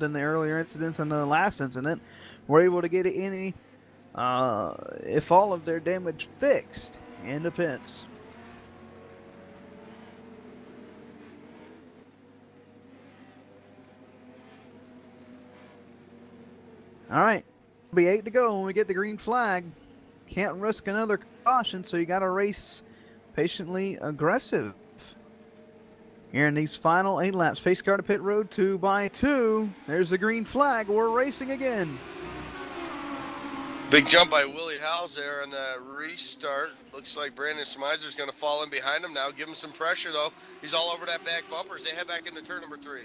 than the earlier incidents and the last incident, were able to get any, if all of their damage fixed in the pits. All right, be 8 to go when we get the green flag. Can't risk another caution, so you got to race patiently aggressive. Here in these final 8 laps, pace car to pit road 2 by 2. There's the green flag. We're racing again. Big jump by Willie Howes there on the restart. Looks like Brandon Smizer's going to fall in behind him now. Give him some pressure, though. He's all over that back bumper as they head back into turn number 3.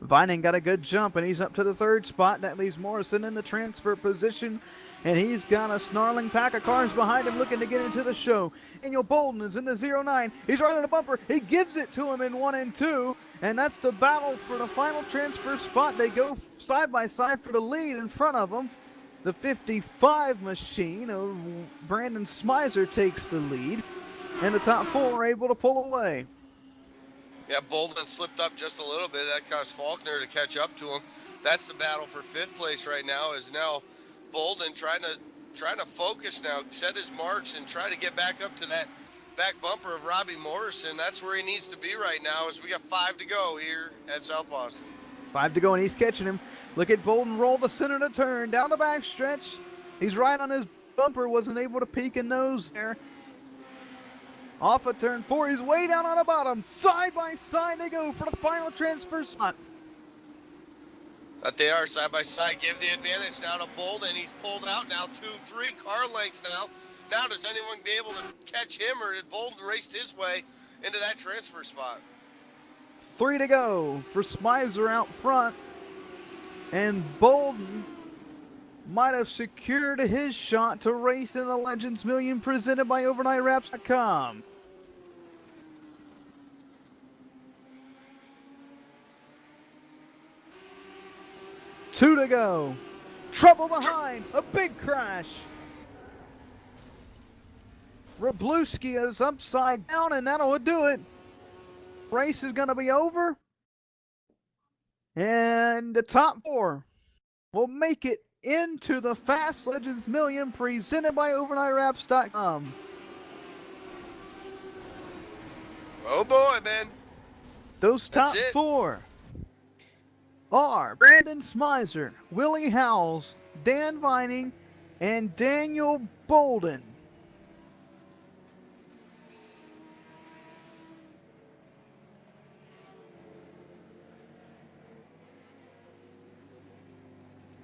Vining got a good jump, and he's up to the 3rd spot. That leaves Morrison in the transfer position, and he's got a snarling pack of cars behind him looking to get into the show. Daniel Bolden is in the 09. He's right on the bumper. He gives it to him in 1 and 2, and that's the battle for the final transfer spot. They go side by side for the lead in front of them. The 55 machine of Brandon Smizer takes the lead, and the top 4 are able to pull away. Yeah, Bolden slipped up just a little bit. That caused Faulkner to catch up to him. That's the battle for 5th place right now. Is now Bolden trying to focus now, set his marks, and try to get back up to that back bumper of Robbie Morrison. That's where he needs to be right now. As we got 5 to go here at South Boston. 5 to go, and he's catching him. Look at Bolden roll the center of the turn down the back stretch. He's right on his bumper. Wasn't able to peek and nose there. Off of turn 4, he's way down on the bottom. Side by side they go for the final transfer spot. That they are side by side. Give the advantage now to Bolden. He's pulled out now 2-3 car lengths now. Now does anyone be able to catch him, or did Bolden race his way into that transfer spot? 3 to go for Smizer out front. And Bolden might have secured his shot to race in the Legends Million presented by OvernightWraps.com. Two to go. Trouble behind. A big crash. Rabluski is upside down, and that'll do it. Race is going to be over. And the top 4 will make it into the Fast Legends Million presented by OvernightWraps.com. Oh boy, man. Those top 4 are Brandon Smizer, Willie Howes, Dan Vining, and Daniel Bolden.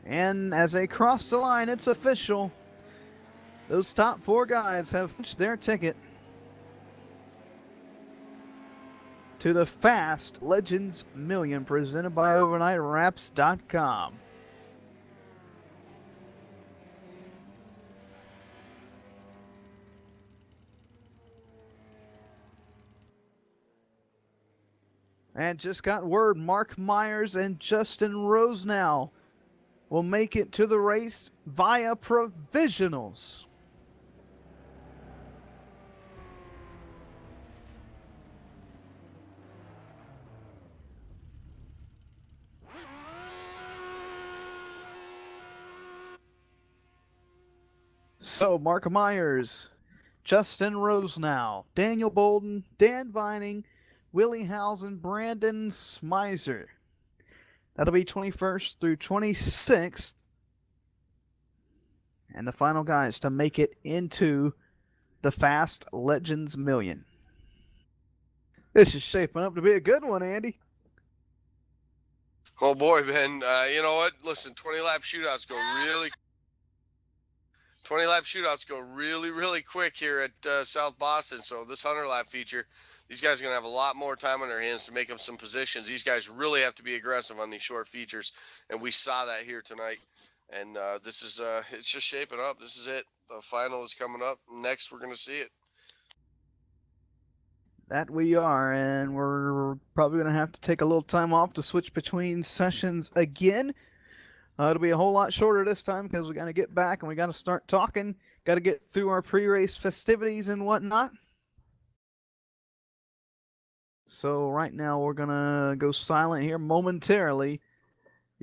And as they cross the line, it's official. Those top 4 guys have punched their ticket to the Fast Legends Million presented by OvernightWraps.com. And just got word, Mark Myers and Justin Rosenau will make it to the race via provisionals. So, Mark Myers, Justin Rosenau, Daniel Bolden, Dan Vining, Willie Howes, and Brandon Smizer. That'll be 21st through 26th. And the final guys to make it into the Fast Legends Million. This is shaping up to be a good one, Andy. Oh boy, Ben. You know what? Listen, 20-lap shootouts go really quick here at South Boston. So this 100-lap feature, these guys are going to have a lot more time on their hands to make up some positions. These guys really have to be aggressive on these short features, and we saw that here tonight. And this is it's just shaping up. This is it. The final is coming up. Next, we're going to see it. That we are, and we're probably going to have to take a little time off to switch between sessions again. It'll be a whole lot shorter this time because we got to get back and we got to start talking. Got to get through our pre-race festivities and whatnot. So right now we're going to go silent here momentarily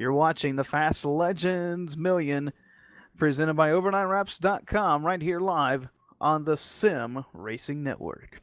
You're watching the Fast Legends Million presented by Over9Wraps.com right here live on the Sim Racing Network.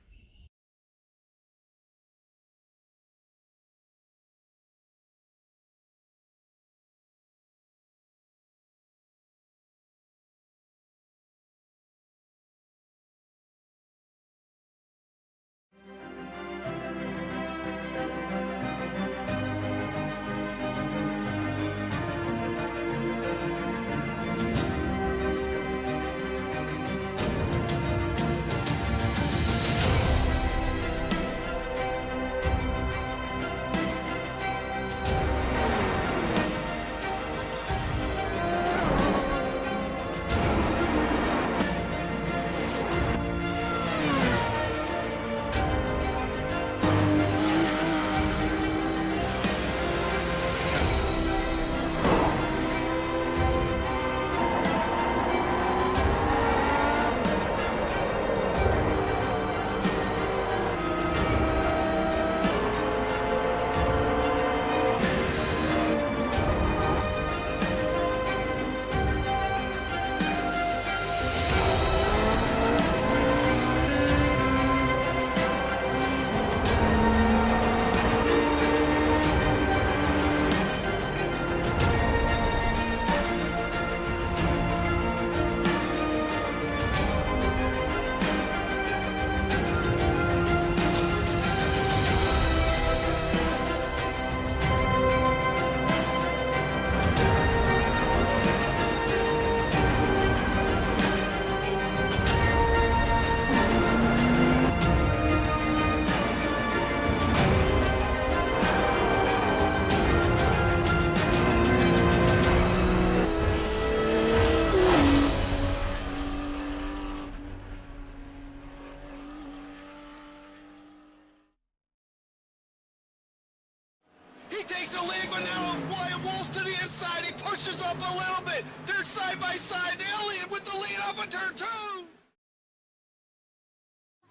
He takes the lead, but now Wyatt Wolf's to the inside. He pushes up a little bit. They're side by side. Elliott with the lead off of turn 2.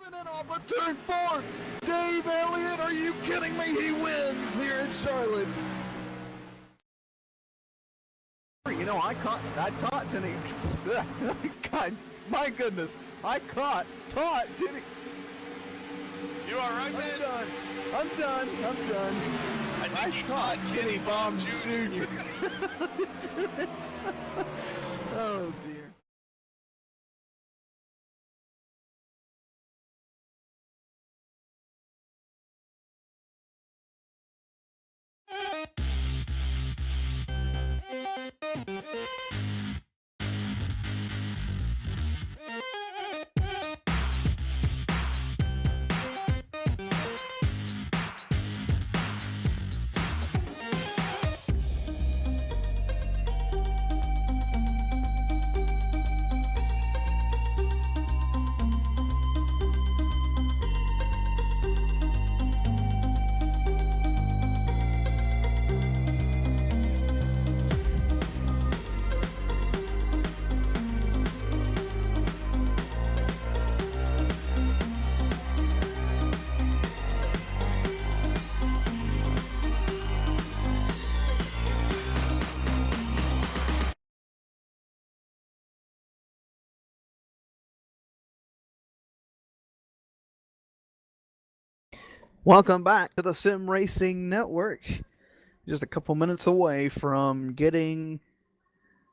And then off of turn 4, Dave Elliott, are you kidding me? He wins here in Charlotte. You know, I taught Tinny. God, my goodness, taught Tinny. You all right, man? I'm done. I think he taught Kenny Baum Jr. Oh, dear. Welcome back to the Sim Racing Network. Just a couple minutes away from getting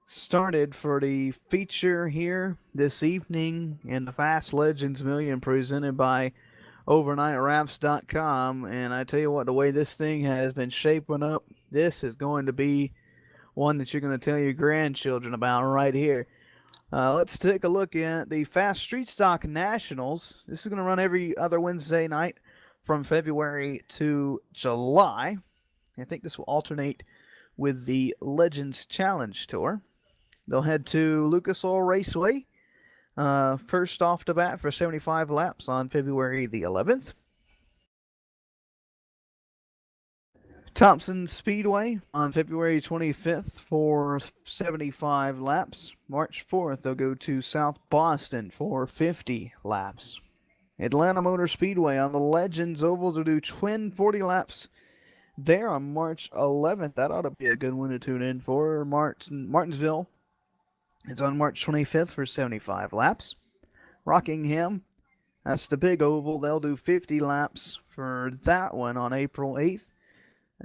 started for the feature here this evening in the Fast Legends Million presented by OvernightWraps.com. And I tell you what, the way this thing has been shaping up, this is going to be one that you're going to tell your grandchildren about right here. Let's take a look at the Fast Street Stock Nationals. This is going to run every other Wednesday night from February to July. I think this will alternate with the Legends Challenge Tour. They'll head to Lucas Oil Raceway first off the bat for 75 laps on February the 11th. Thompson Speedway on February 25th for 75 laps. March 4th, they'll go to South Boston for 50 laps. Atlanta Motor Speedway on the Legends Oval to do twin 40 laps there on March 11th. That ought to be a good one to tune in for. Martinsville is on March 25th for 75 laps. Rockingham, that's the big oval. They'll do 50 laps for that one on April 8th.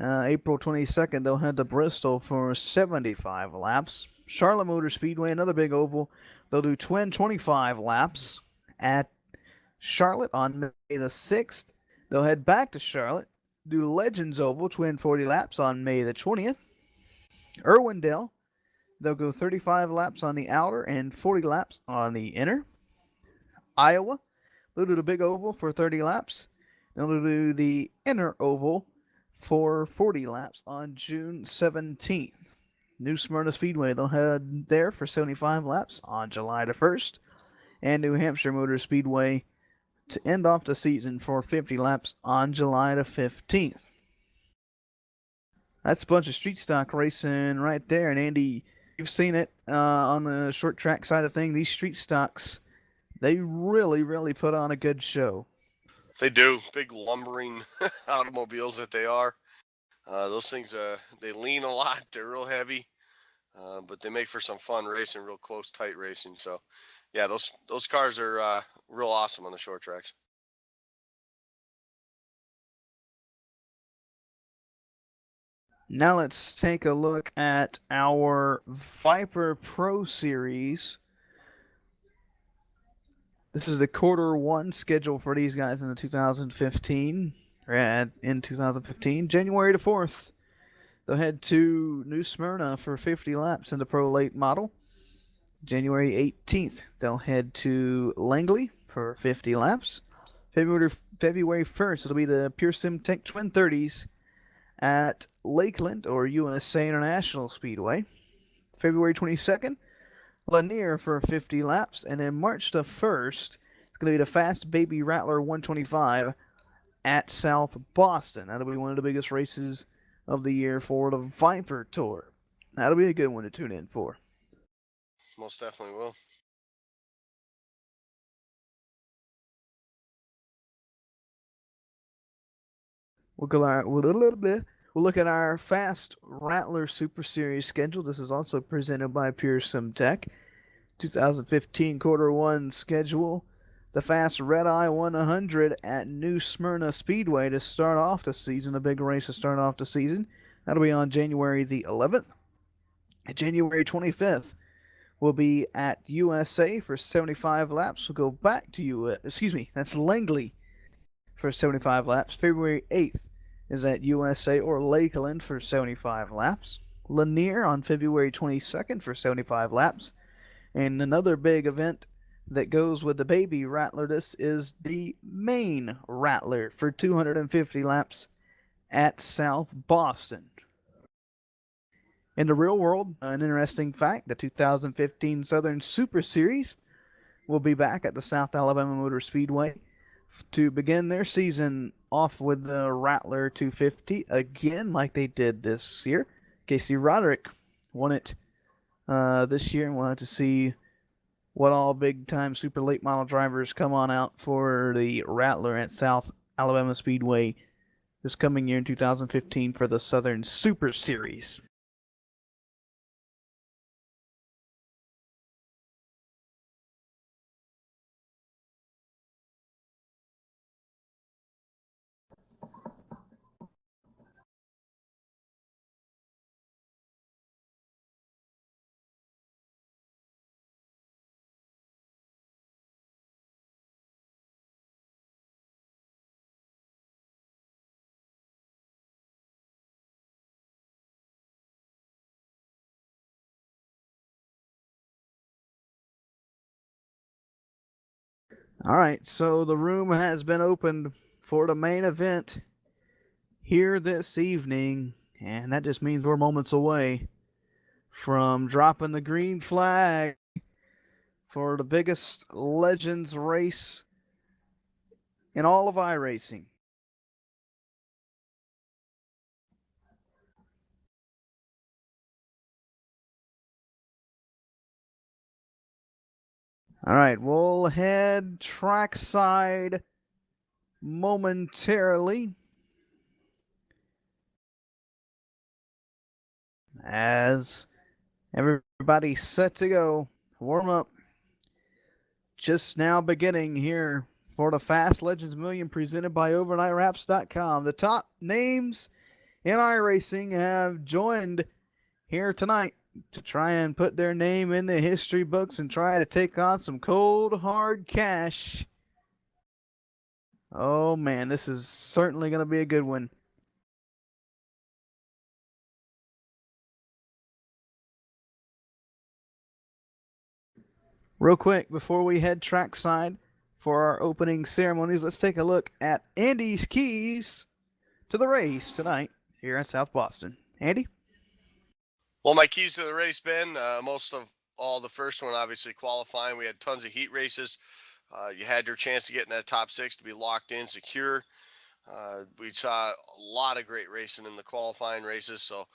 April 22nd, they'll head to Bristol for 75 laps. Charlotte Motor Speedway, another big oval. They'll do twin 25 laps at Charlotte on May the 6th. They'll head back to Charlotte, do Legends Oval, twin 40 laps on May the 20th. Irwindale, they'll go 35 laps on the outer and 40 laps on the inner. Iowa, they'll do the big oval for 30 laps. They'll do the inner oval for 40 laps on June 17th. New Smyrna Speedway, they'll head there for 75 laps on July the 1st. And New Hampshire Motor Speedway to end off the season for 50 laps on July the 15th. That's a bunch of street stock racing right there. And Andy, you've seen it on the short track side of things. These street stocks, they really, really put on a good show. They do. Big lumbering automobiles that they are. Those things, they lean a lot. They're real heavy, but they make for some fun racing, real close, tight racing. So, yeah, those cars are real awesome on the short tracks. Now let's take a look at our Viper Pro Series. This is the quarter one schedule for these guys in the 2015. In 2015, January the 4th, they'll head to New Smyrna for 50 laps in the Pro Late model. January 18th, they'll head to Langley for 50 laps. February 1st, it'll be the Pure Sim Tech Twin 30s at Lakeland or USA International Speedway. February 22nd, Lanier for 50 laps. And then March the 1st, it's going to be the Fast Baby Rattler 125 at South Boston. That'll be one of the biggest races of the year for the Viper Tour. That'll be a good one to tune in for. Most definitely will. We'll look at our Fast Rattler Super Series schedule. This is also presented by Pure Sim Tech. 2015 quarter one schedule. The Fast Red Eye 100 at New Smyrna Speedway to start off the season. A big race to start off the season. That'll be on January the 11th. January 25th will be at USA for 75 laps. We'll go back to that's Langley for 75 laps. February 8th is at USA or Lakeland for 75 laps. Lanier on February 22nd for 75 laps. And another big event that goes with the Baby Rattler, this is the main Rattler for 250 laps at South Boston. In the real world, an interesting fact, the 2015 Southern Super Series will be back at the South Alabama Motor Speedway to begin their season off with the Rattler 250 again, like they did this year. Casey Roderick won it this year, and we'll have to see what all big-time super late model drivers come on out for the Rattler at South Alabama Speedway this coming year in 2015 for the Southern Super Series. All right, so the room has been opened for the main event here this evening, and that just means we're moments away from dropping the green flag for the biggest Legends race in all of iRacing. All right, we'll head trackside momentarily. as everybody's set to go. Warm up just now beginning here for the Fast Legends Million presented by OvernightWraps.com. The top names in iRacing have joined here tonight to try and put their name in the history books and try to take on some cold, hard cash. Oh man, this is certainly going to be a good one. Real quick, before we head trackside for our opening ceremonies, let's take a look at Andy's keys to the race tonight here in South Boston. Andy? Well, my keys to the race, Ben, most of all, the first one, obviously qualifying. We had tons of heat races. You had your chance to get in that top 6 to be locked in, secure. We saw a lot of great racing in the qualifying races, so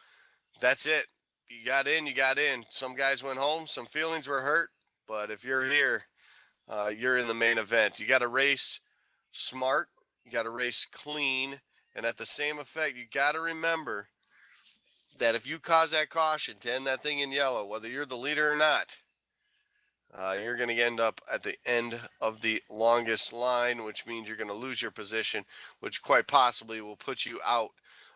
that's it. You got in, you got in. Some guys went home, some feelings were hurt, but if you're here, you're in the main event. You got to race smart, you got to race clean, and at the same effect, you got to remember that if you cause that caution to end that thing in yellow, whether you're the leader or not, you're going to end up at the end of the longest line, which means you're going to lose your position, which quite possibly will put you out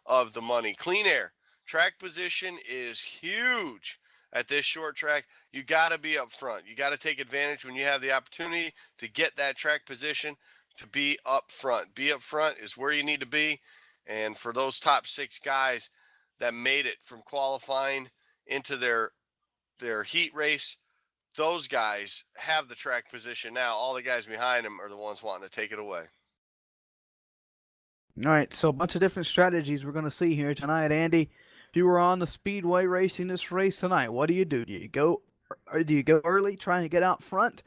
of the money. Clean air. Track position is huge at this short track. You got to be up front. You got to take advantage when you have the opportunity to get that track position to be up front. Be up front is where you need to be. And for those top 6 guys that made it from qualifying into their heat race, those guys have the track position now. All the guys behind them are the ones wanting to take it away. All right, so a bunch of different strategies we're going to see here tonight, Andy. If you were on the Speedway racing this race tonight, what do you do? Do you go early, try and get out front,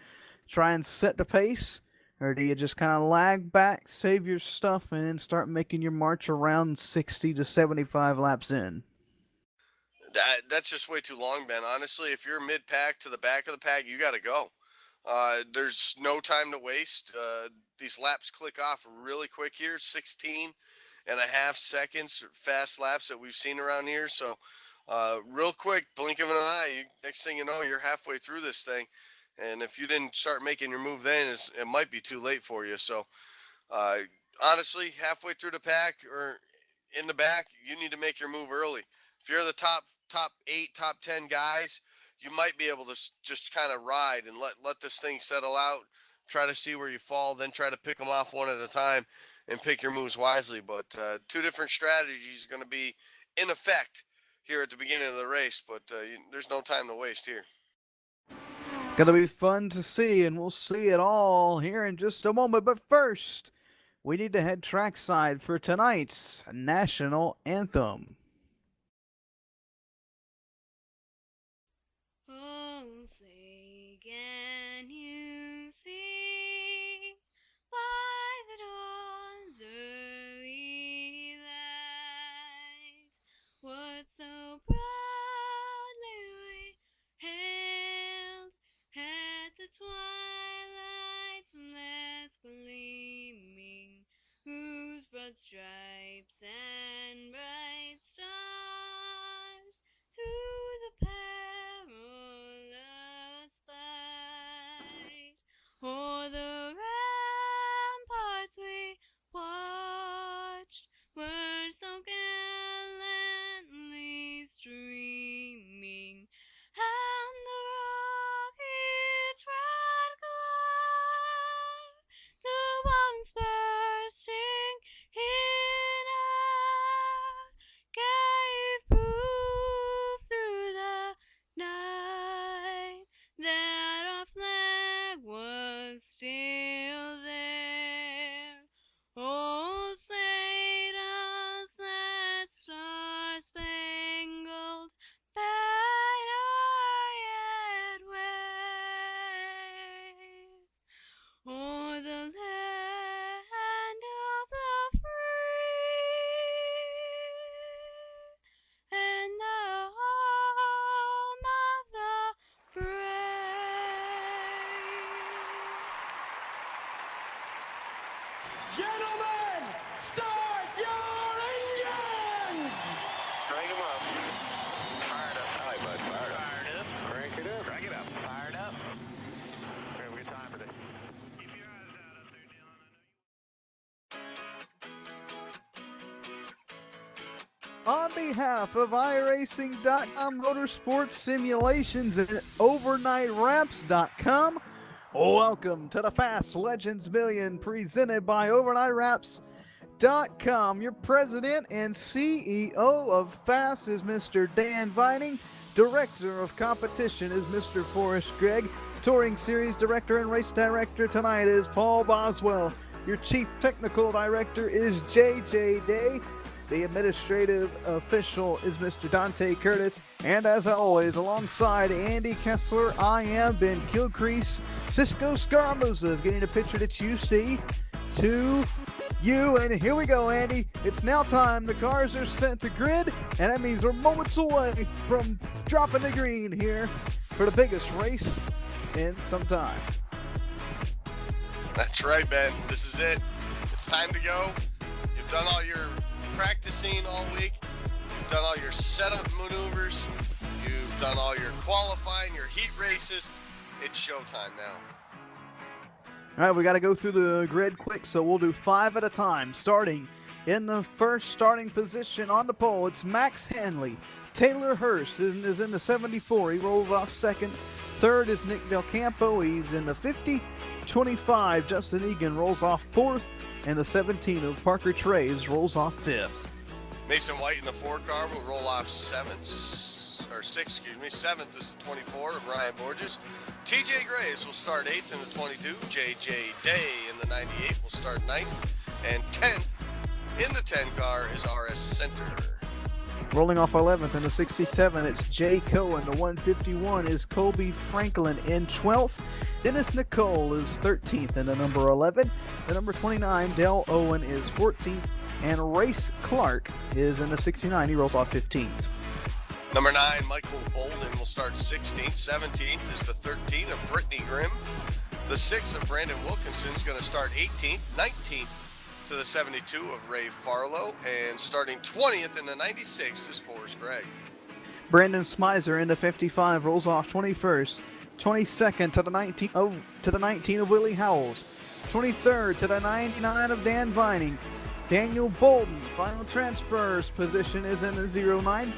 try and set the pace, or do you just kind of lag back, save your stuff, and then start making your march around 60 to 75 laps in? That's just way too long, Ben. Honestly, if you're mid-pack to the back of the pack, you got to go. There's no time to waste. These laps click off really quick here, 16.5 seconds, fast laps that we've seen around here. So real quick, blink of an eye, next thing you know, you're halfway through this thing. And if you didn't start making your move then, it might be too late for you. So honestly, halfway through the pack or in the back, you need to make your move early. If you're the top 8, top 10 guys, you might be able to just kind of ride and let this thing settle out, try to see where you fall, then try to pick them off one at a time and pick your moves wisely. But 2 different strategies are going to be in effect here at the beginning of the race, but there's no time to waste here. It's going to be fun to see, and we'll see it all here in just a moment. But first, we need to head trackside for tonight's national anthem. Oh, say, can you see by the dawn's early light what so proudly we hailed at the twilight's last gleaming, whose broad stripes and bright stars through the perilous fight o'er the ramparts we watched were so gallantly streaming, and the rockets red glare, the bombs bursting in air, gave proof through the night that our flag was still there. Oh, say does that star-spangled banner yet wave o'er the land of the free and the home of the brave? Gentlemen, start your engines! Straight 'em up. On behalf of iRacing.com, Motorsports Simulations, and OvernightWraps.com, welcome to the Fast Legends Million presented by OvernightWraps.com. Your president and CEO of Fast is Mr. Dan Vining. Director of competition is Mr. Forrest Gregg. Touring Series Director and Race Director tonight is Paul Boswell. Your Chief Technical Director is JJ Day. The administrative official is Mr. Dante Curtis. And as always, alongside Andy Kessler, I am Ben Gilcrease. Cisco Scaramuza is getting a picture that you see to you. And here we go, Andy. It's now time. The cars are sent to grid, and that means we're moments away from dropping the green here for the biggest race in some time. That's right, Ben. This is it. It's time to go. You've done all your practicing all week. You've done all your setup maneuvers. You've done all your qualifying, your heat races. It's showtime now. All right, we got to go through the grid quick, so we'll do 5 at a time. Starting in the first starting position on the pole, it's Max Hanley. Taylor Hurst is in the 74. He rolls off second. Third is Nick Del Campo. He's in the 50. 25, Justin Egan rolls off fourth. And the 17 of Parker Traves rolls off fifth. Mason White in the 4 car will roll off seventh. Seventh is the 24 of Ryan Borges. TJ Graves will start 8th in the 22. JJ Day in the 98 will start 9th. And 10th in the 10 car is RS Center. Rolling off 11th in the 67, it's Jay Cohen. The 151 is Colby Franklin in 12th. Dennis Nicole is 13th in the number 11. The number 29, Dale Owen, is 14th. And Race Clark is in the 69. He rolls off 15th. Number 9, Michael Bolden will start 16th. 17th is the 13 of Brittany Grimm. The 6 of Brandon Wilkinson is going to start 18th. 19th to the 72 of Ray Farlow, and starting 20th in the 96 is Forrest Gregg. Brandon Smizer in the 55 rolls off 21st. 22nd to the 19 of Willie Howells. 23rd to the 99 of Dan Vining. Daniel Bolden, final transfers position is in the 09.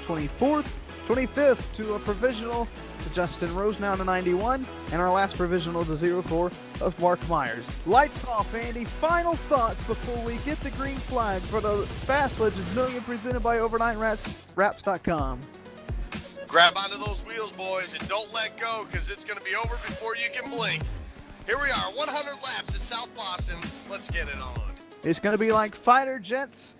24th, 25th to a provisional to Justin Rose, now in the 91, and our last provisional to 04 of Mark Myers. Lights off, Andy. Final thoughts before we get the green flag for the Fast Legends Million presented by OvernightWraps.com. Grab onto those wheels, boys, and don't let go, because it's going to be over before you can blink. Here we are, 100 laps at South Boston. Let's get it on. It's going to be like fighter jets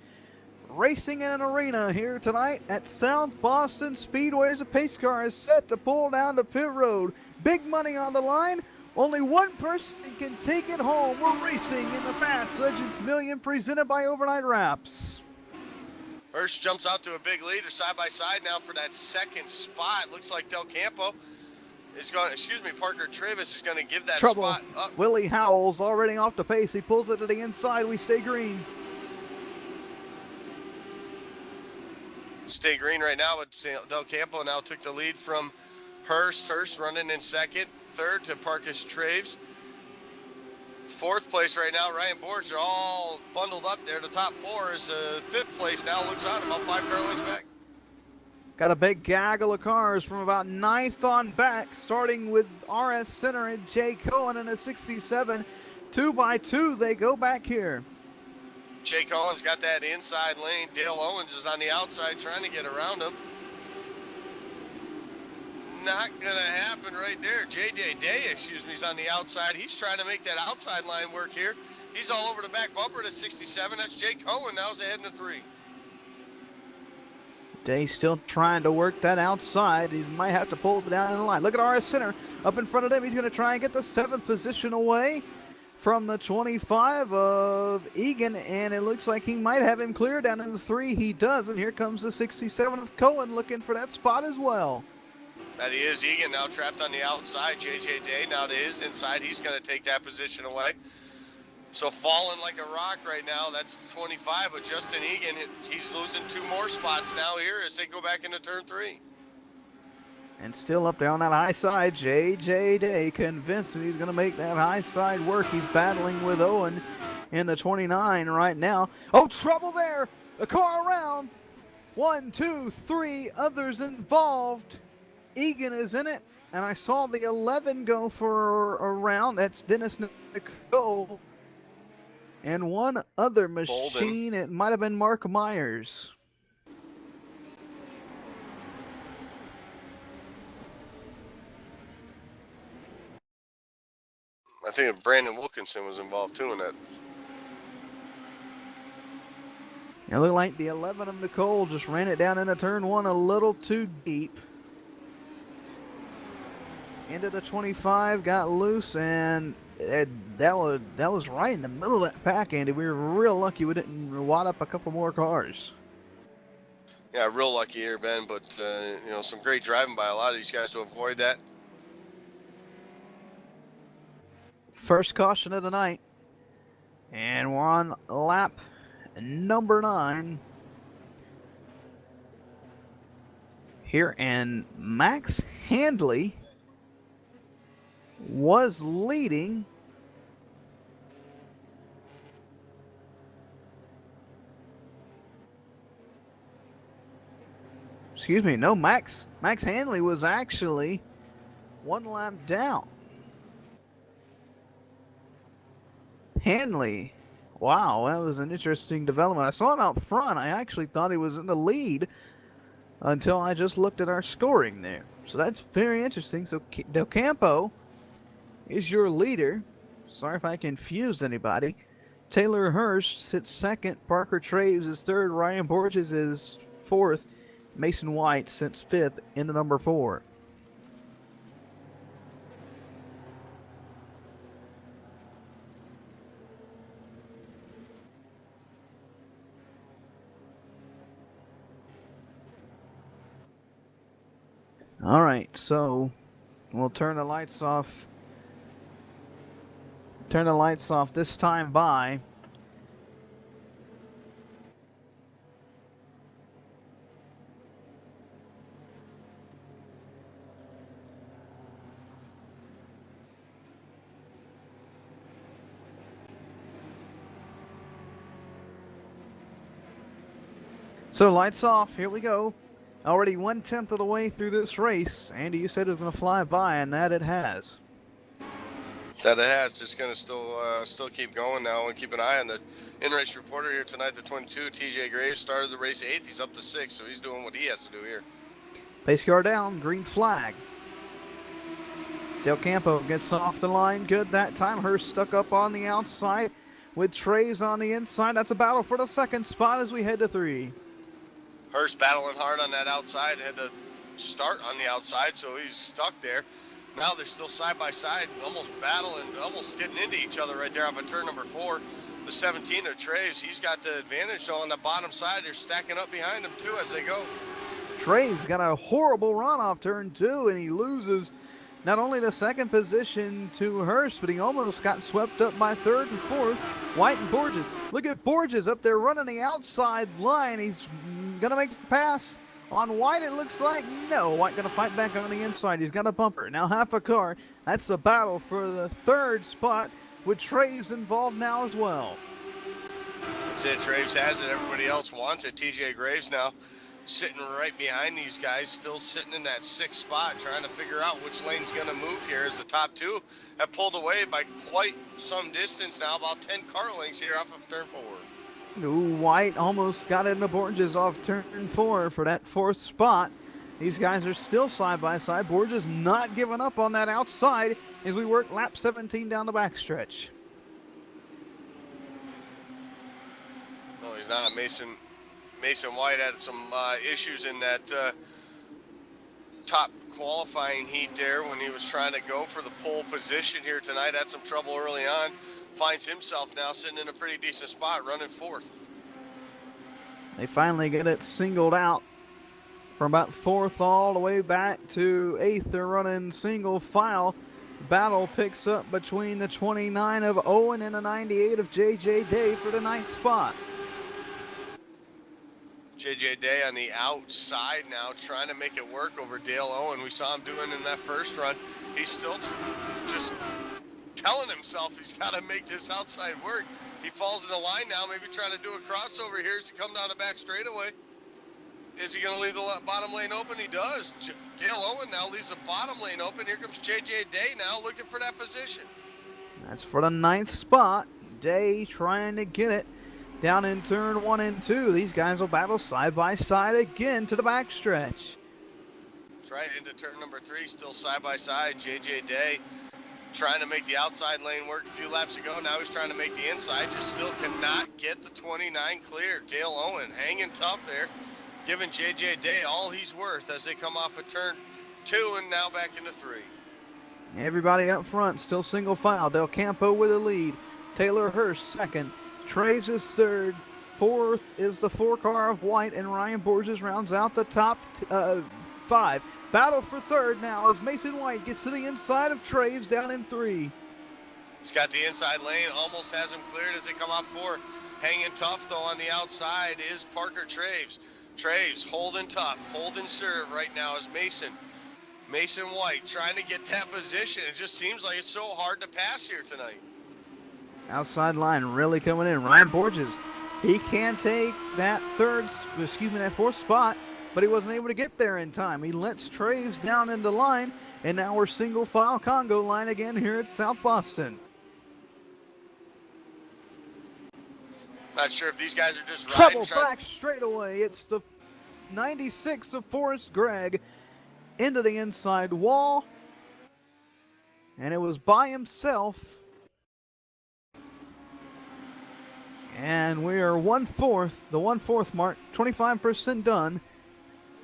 racing in an arena here tonight at South Boston Speedway as a pace car is set to pull down the pit road. Big money on the line. Only one person can take it home. We're racing in the Fast Legends Million presented by Overnight Wraps. Hurst jumps out to a big lead. They're side by side now for that second spot. Looks like Del Campo is going, Parker Travis is going to give that spot up. Willie Howells already off the pace. He pulls it to the inside. We stay green. Stay green right now, but Del Campo now took the lead from Hurst. Hurst running in second. Third to Parkus Traves. Fourth place right now, Ryan Borges are all bundled up there. The top 4 is fifth place now. Looks on about 5 car lengths back. Got a big gaggle of cars from about 9th on back, starting with RS Center and Jay Cohen in a 67. 2 by 2, they go back here. Jay Cohen's got that inside lane. Dale Owens is on the outside trying to get around him. Not going to happen right there. JJ Day, is on the outside. He's trying to make that outside line work here. He's all over the back bumper to 67. That's Jay Cohen. Now he's ahead in the 3. Day still trying to work that outside. He might have to pull it down in the line. Look at RS Center up in front of them. He's going to try and get the 7th position away from the 25 of Egan, and it looks like he might have him clear down in the 3. He does, and here comes the 67 of Cohen looking for that spot as well. That he is. Egan now trapped on the outside. JJ Day now to his inside. He's going to take that position away. So falling like a rock right now, that's the 25 of Justin Egan. He's losing 2 more spots now here as they go back into turn 3. And still up there on that high side, JJ Day convinced that he's going to make that high side work. He's battling with Owen in the 29 right now. Oh, trouble there. The car around. 1, 2, 3 others involved. Egan is in it, and I saw the 11 go for a round. That's Dennis Nicole. And one other machine. It might have been Mark Myers. I think Brandon Wilkinson was involved too in that. It looked like the 11 of Nicole just ran it down into turn one a little too deep. Into the 25, got loose, and that was right in the middle of that pack, Andy. We were real lucky we didn't wad up a couple more cars. Yeah, real lucky here, Ben, but you know, some great driving by a lot of these guys to avoid that. First caution of the night, and we're on lap number 9 here, and Max Handley was leading. Excuse me, no, Max Handley was actually one lap down. Handley, wow, that was an interesting development. I saw him out front. I actually thought he was in the lead until I just looked at our scoring there. So that's very interesting. So Del Campo is your leader. Sorry if I confused anybody. Taylor Hurst sits second. Parker Traves is third. Ryan Borges is fourth. Mason White sits fifth into number 4. All right, so we'll turn the lights off. Turn the lights off this time by So lights off, here we go. Already 1/10 of the way through this race. Andy, you said it was going to fly by, and that it has. That it has. It's going to still keep going now, and keep an eye on the in-race reporter here tonight. The 22, TJ Graves, started the race 8th. He's up to 6th, so he's doing what he has to do here. Pace car down, green flag. Del Campo gets off the line good that time. Hurst stuck up on the outside with Traves on the inside. That's a battle for the second spot as we head to 3. Hurst battling hard on that outside, had to start on the outside, so he's stuck there. Now they're still side by side, almost battling, almost getting into each other right there off of turn number 4. The 17 of Traves, he's got the advantage on the bottom side. They're stacking up behind him too as they go. Traves got a horrible run off turn 2, and he loses not only the second position to Hurst, but he almost got swept up by 3rd and 4th. White and Borges. Look at Borges up there running the outside line. He's going to make the pass on White, it looks like. No, White going to fight back on the inside. He's got a bumper. Now half a car. That's a battle for the 3rd spot with Traves involved now as well. That's it. Traves has it. Everybody else wants it. TJ Graves now sitting right behind these guys, still sitting in that 6th spot, trying to figure out which lane's going to move here as the top 2 have pulled away by quite some distance now, about 10 car lengths here off of turn 4. Ooh, White almost got into Borges off turn 4 for that 4th spot. These guys are still side by side. Borges not giving up on that outside as we work lap 17 down the backstretch. No, he's not. Mason White had some issues in that top qualifying heat there when he was trying to go for the pole position here tonight. Had some trouble early on. Finds himself now sitting in a pretty decent spot, running 4th. They finally get it singled out from about 4th all the way back to 8th. They're running single file. Battle picks up between the 29 of Owen and the 98 of J.J. Day for the 9th spot. J.J. Day on the outside now, trying to make it work over Dale Owen. We saw him doing in that first run. He's still just telling himself he's got to make this outside work. He falls in the line now, maybe trying to do a crossover here as he comes down the back straightaway. Is he going to leave the bottom lane open? He does. Gail Owen now leaves the bottom lane open. Here comes JJ Day now looking for that position. That's for the 9th spot. Day trying to get it down in turn 1 and 2. These guys will battle side by side again to the backstretch. That's right, into turn number 3, still side by side. JJ Day trying to make the outside lane work a few laps ago. Now he's trying to make the inside. Just still cannot get the 29 clear. Dale Owen hanging tough there, giving JJ Day all he's worth as they come off of turn 2 and now back into 3. Everybody up front, still single file. Del Campo with the lead. Taylor Hurst second. Traves is third. Fourth is the 4-car of White, and Ryan Borges rounds out the top 5. Battle for third now as Mason White gets to the inside of Traves down in 3. He's got the inside lane, almost has him cleared as they come off 4. Hanging tough though on the outside is Parker Traves. Traves holding tough, holding serve right now as Mason White trying to get that position. It just seems like it's so hard to pass here tonight. Outside line really coming in. Ryan Borges, he can take that 4th spot, but he wasn't able to get there in time. He lets Traves down into line, and now we're single file Congo line again here at South Boston. Not sure if these guys are just Trouble riding. back straightaway. It's the 96 of Forrest Gregg into the inside wall, and it was by himself. And we are 1/4, the 1/4 mark, 25% done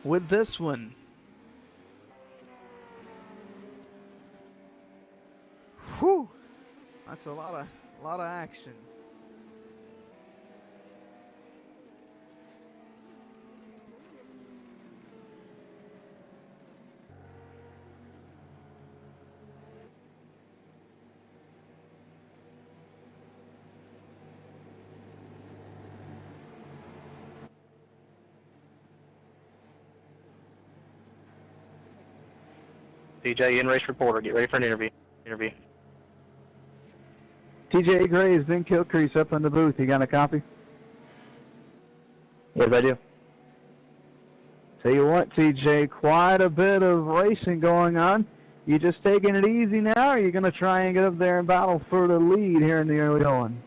with this one. Whew, that's a lot of action. TJ, in-race reporter. Get ready for an interview. TJ Graves, Ben Kilcrease up in the booth. You got a copy? Yes, I do. Tell you what, TJ, quite a bit of racing going on. You just taking it easy now, or are you going to try and get up there and battle for the lead here in the early going?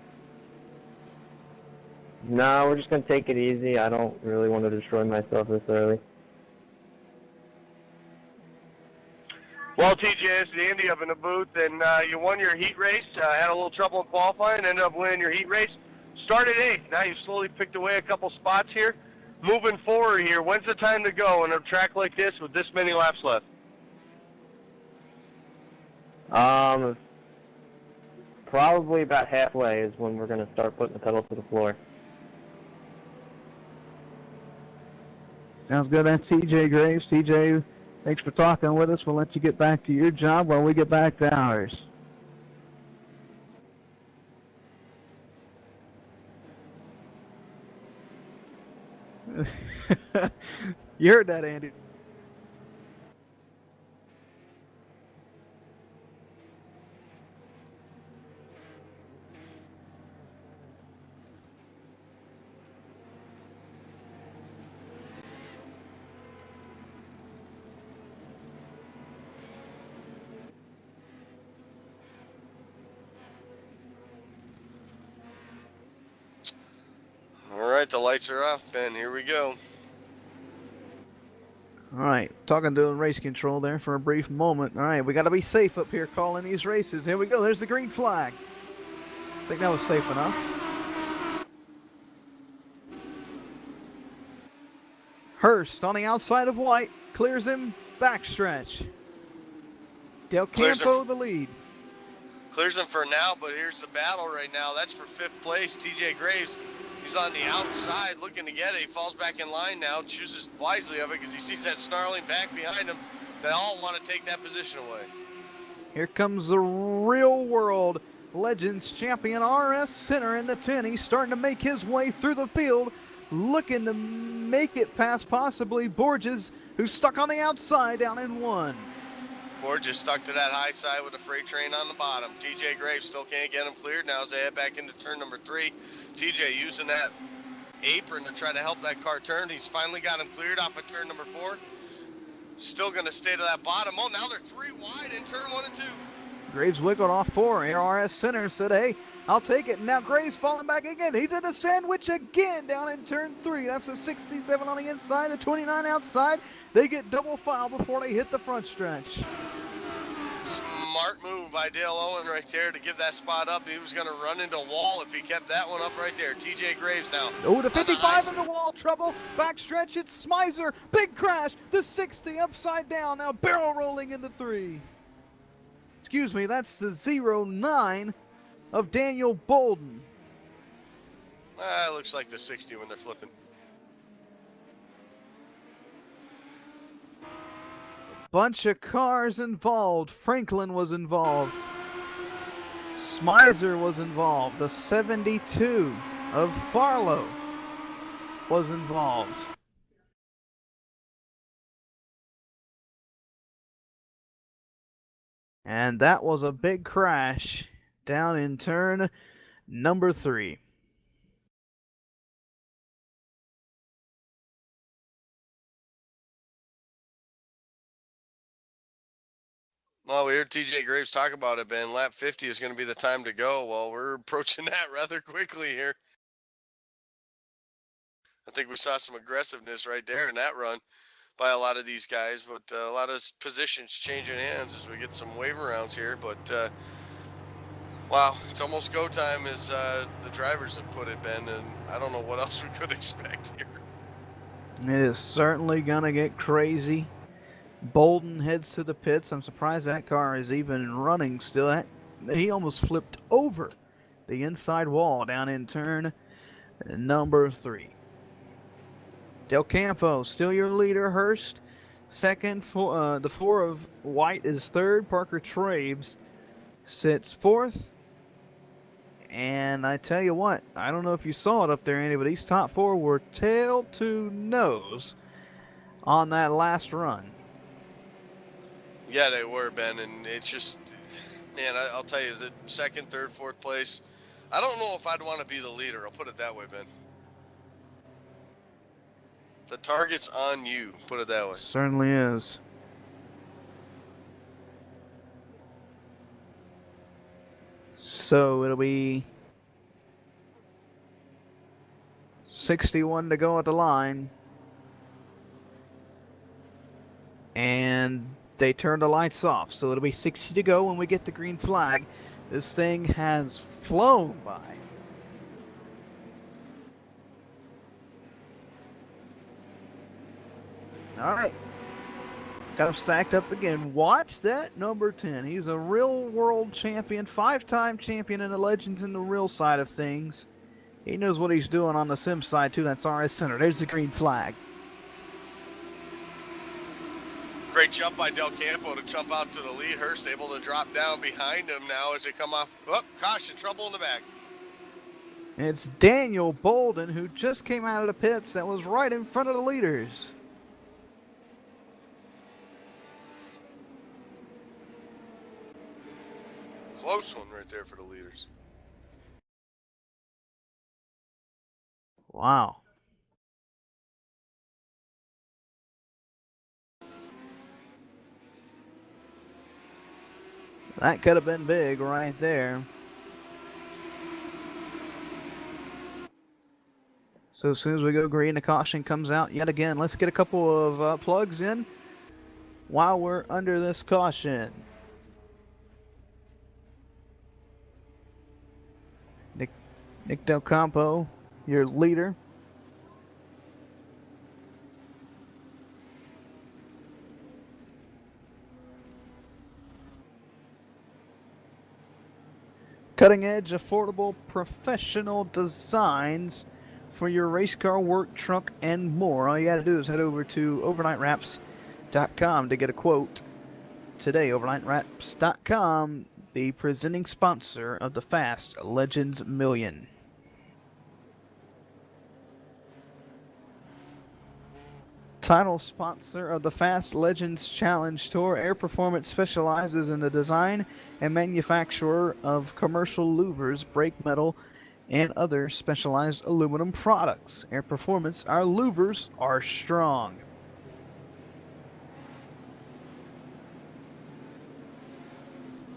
No, we're just going to take it easy. I don't really want to destroy myself this early. Well, TJ, it's Andy up in the booth, and you won your heat race, had a little trouble in qualifying, ended up winning your heat race. Started 8th, now you've slowly picked away a couple spots here. Moving forward here, when's the time to go on a track like this with this many laps left? Probably about halfway is when we're going to start putting the pedal to the floor. Sounds good. That's TJ Graves. TJ, thanks for talking with us. We'll let you get back to your job while we get back to ours. You heard that, Andy. All right, the lights are off, Ben. Here we go. All right, talking to race control there for a brief moment. All right, we got to be safe up here calling these races. Here we go. There's the green flag. I think that was safe enough. Hurst on the outside of White. Clears him backstretch. Del Campo the lead. Clears him for now, but here's the battle right now. That's for 5th place. TJ Graves, he's on the outside looking to get it. He falls back in line now, chooses wisely of it because he sees that snarling back behind him. They all want to take that position away. Here comes the real world Legends champion RS Center in the 10. He's starting to make his way through the field, looking to make it past possibly Borges, who's stuck on the outside down in 1. Borges stuck to that high side with a freight train on the bottom. TJ Graves still can't get him cleared now as they head back into turn number 3. TJ using that apron to try to help that car turn. He's finally got him cleared off of turn number 4. Still going to stay to that bottom. Oh, now they're 3 wide in turn 1 and 2. Graves wiggled off 4. ARS Center said, hey, I'll take it. Now Graves falling back again. He's in the sandwich again down in turn 3. That's the 67 on the inside, the 29 outside. They get double file before they hit the front stretch. Smart move by Dale Owen right there to give that spot up. He was going to run into a wall if he kept that one up right there. TJ Graves now. Oh, the 55 in the wall, trouble. Back stretch, it's Smizer. Big crash. The 60 upside down. Now barrel rolling into 3. Excuse me, that's the 09 of Daniel Bolden. It looks like the 60 when they're flipping. Bunch of cars involved. Franklin was involved. Smizer was involved. The 72 of Farlow was involved. And that was a big crash down in turn number 3. Well, we heard TJ Graves talk about it, Ben. Lap 50 is going to be the time to go. Well, we're approaching that rather quickly here. I think we saw some aggressiveness right there in that run by a lot of these guys, but a lot of positions changing hands as we get some waiver rounds here. But, wow, it's almost go time as the drivers have put it, Ben, and I don't know what else we could expect here. It is certainly going to get crazy. Bolden heads to the pits. I'm surprised that car is even running still. He almost flipped over the inside wall down in turn number 3. Del Campo, still your leader. Hurst, second. The 4 of White is third. Parker Trabes sits fourth. And I tell you what, I don't know if you saw it up there, Andy, but these top 4 were tail to nose on that last run. Yeah, they were, Ben, and it's just, man, I'll tell you, the second, third, fourth place, I don't know if I'd want to be the leader. I'll put it that way, Ben. The target's on you, put it that way. Certainly is. So it'll be 61 to go at the line. And they turn the lights off, so it'll be 60 to go when we get the green flag. This thing has flown by. All right. Got him stacked up again. Watch that number 10. He's a real world champion, 5-time champion in the Legends in the real side of things. He knows what he's doing on the sim side, too. That's RS Center. There's the green flag. Great jump by Del Campo to jump out to the lead. Hurst able to drop down behind him now as they come off. Oh, caution, trouble in the back. It's Daniel Bolden, who just came out of the pits, that was right in front of the leaders. Close one right there for the leaders. Wow. That could have been big right there. So as soon as we go green, the caution comes out yet again. Let's get a couple of plugs in while we're under this caution. Nick Del Campo, your leader. Cutting-edge, affordable, professional designs for your race car, work truck, and more. All you got to do is head over to overnightwraps.com to get a quote today. Overnightwraps.com, the presenting sponsor of the Fast Legends Million. Title sponsor of the Fast Legends Challenge Tour, Air Performance specializes in the design and manufacture of commercial louvers, brake metal, and other specialized aluminum products. Air Performance, our louvers are strong.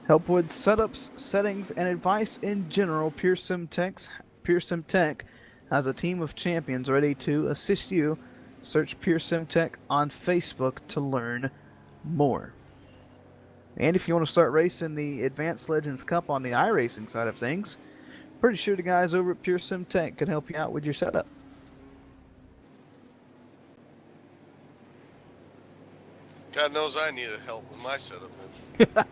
Help with setups, settings, and advice in general. PureSim Tech has a team of champions ready to assist you. Search PureSim Tech on Facebook to learn more. And if you want to start racing the Advanced Legends Cup on the iRacing side of things, pretty sure the guys over at PureSim Tech can help you out with your setup. God knows I needed help with my setup, man.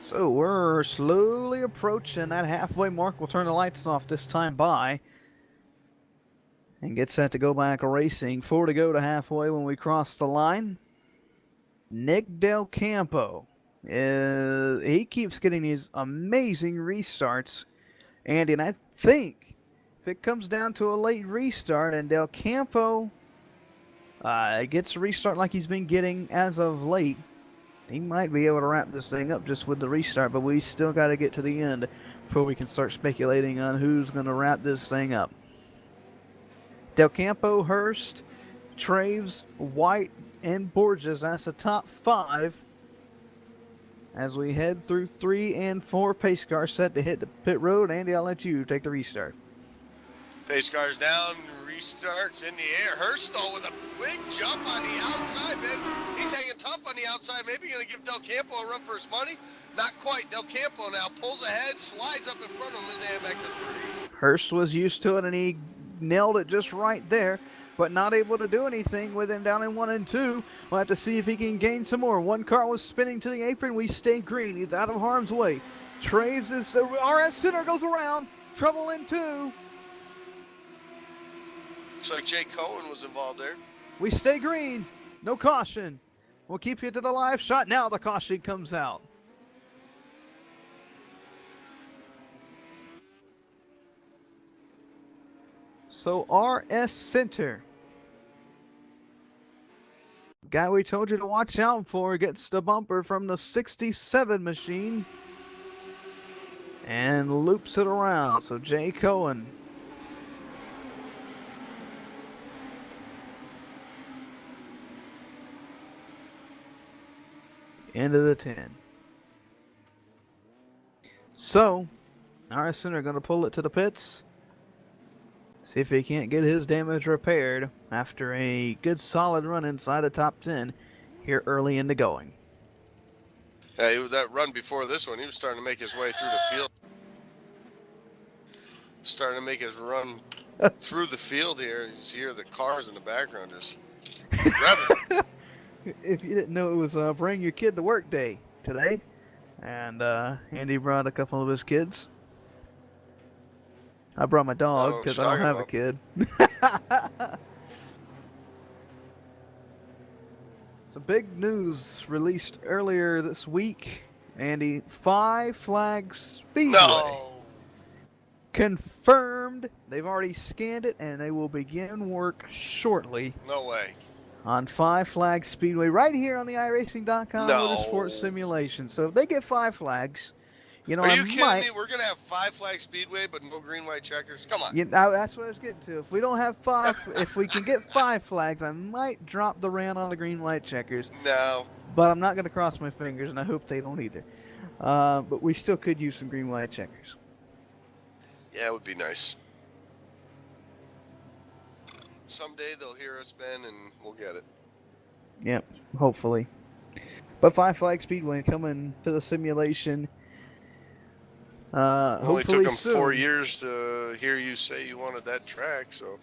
So we're slowly approaching that halfway mark. We'll turn the lights off this time by and get set to go back racing. 4 to go to halfway when we cross the line. Nick Del Campo, he keeps getting these amazing restarts, Andy, and I think if it comes down to a late restart and Del Campo gets a restart like he's been getting as of late, he might be able to wrap this thing up just with the restart, but we still got to get to the end before we can start speculating on who's going to wrap this thing up. Del Campo, Hurst, Traves, White, and Borges, that's the top 5 as we head through 3 and 4 pace cars set to hit the pit road. Andy, I'll let you take the restart. Pace cars down, restarts in the air. Hurst, though, with a quick jump on the outside, man. He's hanging tough on the outside. Maybe going to give Del Campo a run for his money. Not quite. Del Campo now pulls ahead, slides up in front of him as they head back to 3. Hurst was used to it, and he nailed it just right there, but not able to do anything with him down in 1 and 2. We'll have to see if he can gain some more. One car was spinning to the apron. We stay green. He's out of harm's way. Traves is RS Center goes around. Trouble in 2. Looks like Jay Cohen was involved there. We stay green. No caution. We'll keep you to the live shot. Now the caution comes out. So RS Center, guy we told you to watch out for, gets the bumper from the 67 machine and loops it around. So Jay Cohen into the 10. So RS Center going to pull it to the pits. See if he can't get his damage repaired after a good solid run inside the top 10 here early in the going. Yeah, that run before this one, he was starting to make his way through the field. Starting to make his run through the field here. You just hear the cars in the background just revving. If you didn't know, it was Bring Your Kid to Work Day today. And Andy brought a couple of his kids. I brought my dog because I don't have a kid. Some big news released earlier this week, Andy. 5 Flag Speedway. No. Confirmed. They've already scanned it, and they will begin work shortly. No way. On 5 Flag Speedway right here on the iRacing.com Motorsport Simulation. So if they get 5 flags, you know, are you kidding me? We're gonna have 5 Flag Speedway, but no green, white checkers. Come on. That's what I was getting to. If we don't have 5, if we can get 5 flags, I might drop the rant on the green, white checkers. No. But I'm not gonna cross my fingers, and I hope they don't either. But we still could use some green, white checkers. Yeah, it would be nice. Someday they'll hear us, Ben, and we'll get it. Yep, hopefully. But 5 Flag Speedway coming to the simulation. Only took them soon. 4 years to hear you say you wanted that track, so.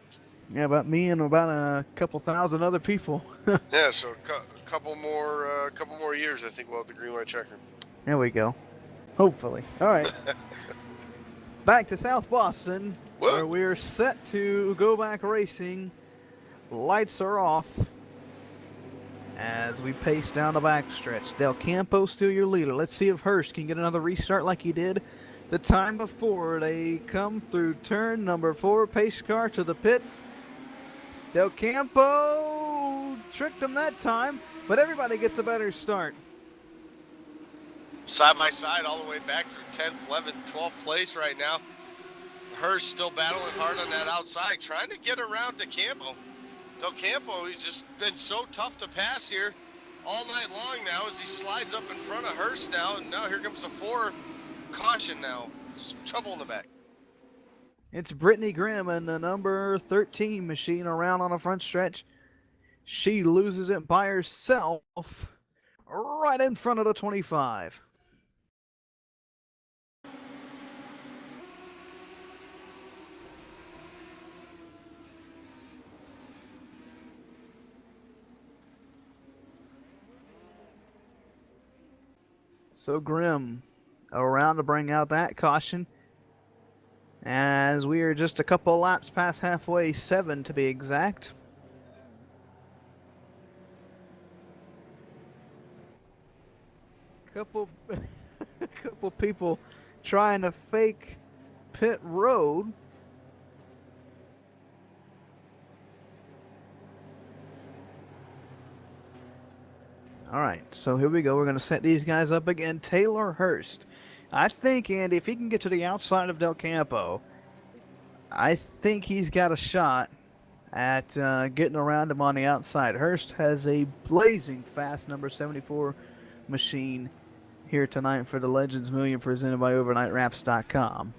Yeah, about me and about a couple thousand other people. Yeah, so a couple more years, I think we'll have the green, white checker. There we go. Hopefully. All right. Back to South Boston, where we're set to go back racing. Lights are off as we pace down the backstretch. Del Campo still your leader. Let's see if Hurst can get another restart like he did the time before. They come through turn number 4, pace car to the pits. Del Campo tricked him that time, but everybody gets a better start. Side by side all the way back through 10th, 11th, 12th place right now. Hurst still battling hard on that outside, trying to get around DeCampo. DeCampo, he's just been so tough to pass here all night long now as he slides up in front of Hurst now, and now here comes the 4. Caution now. Some trouble in the back. It's Brittany Grimm and the number 13 machine around on the front stretch. She loses it by herself right in front of the 25. So Grimm around to bring out that caution, as we are just a couple laps past halfway, 7 to be exact. Couple people trying to fake pit road. All right, so here we go. We're going to set these guys up again. Taylor Hurst. I think, Andy, if he can get to the outside of Del Campo, I think he's got a shot at getting around him on the outside. Hurst has a blazing fast number 74 machine here tonight for the Legends Million presented by OvernightWraps.com.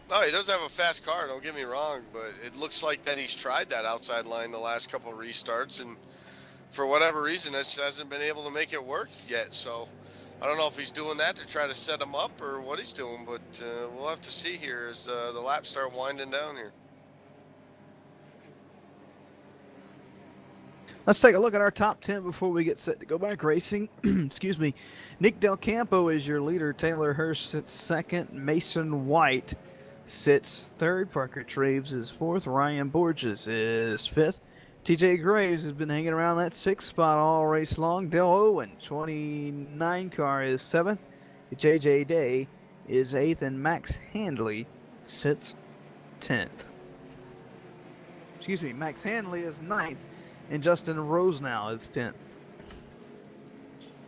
No, he doesn't have a fast car, don't get me wrong, but it looks like that he's tried that outside line the last couple of restarts, and for whatever reason, this hasn't been able to make it work yet. So I don't know if he's doing that to try to set him up or what he's doing, but we'll have to see here as the laps start winding down here. Let's take a look at our top 10 before we get set to go back racing. Excuse me. Nick Del Campo is your leader. Taylor Hurst sits second. Mason White sits third. Parker Traves is fourth. Ryan Borges is fifth. TJ Graves has been hanging around that sixth spot all race long. Dale Owen, 29 car, is seventh. JJ Day is eighth, and Max Handley sits 10th. Excuse me, Max Handley is ninth, and Justin Rosenau is 10th.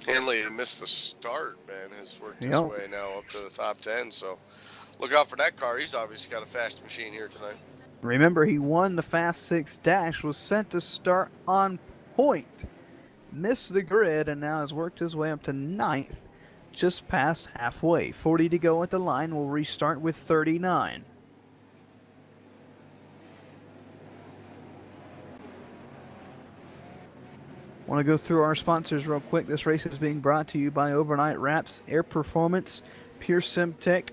Hanley missed the start, man, has worked his way now up to the top 10, so look out for that car. He's obviously got a fast machine here tonight. Remember, he won the Fast 6 Dash, was sent to start on point, missed the grid, and now has worked his way up to ninth, just past halfway. 40 to go at the line. We'll restart with 39. Want to go through our sponsors real quick. This race is being brought to you by Overnight Wraps, Air Performance, Pure Simtech,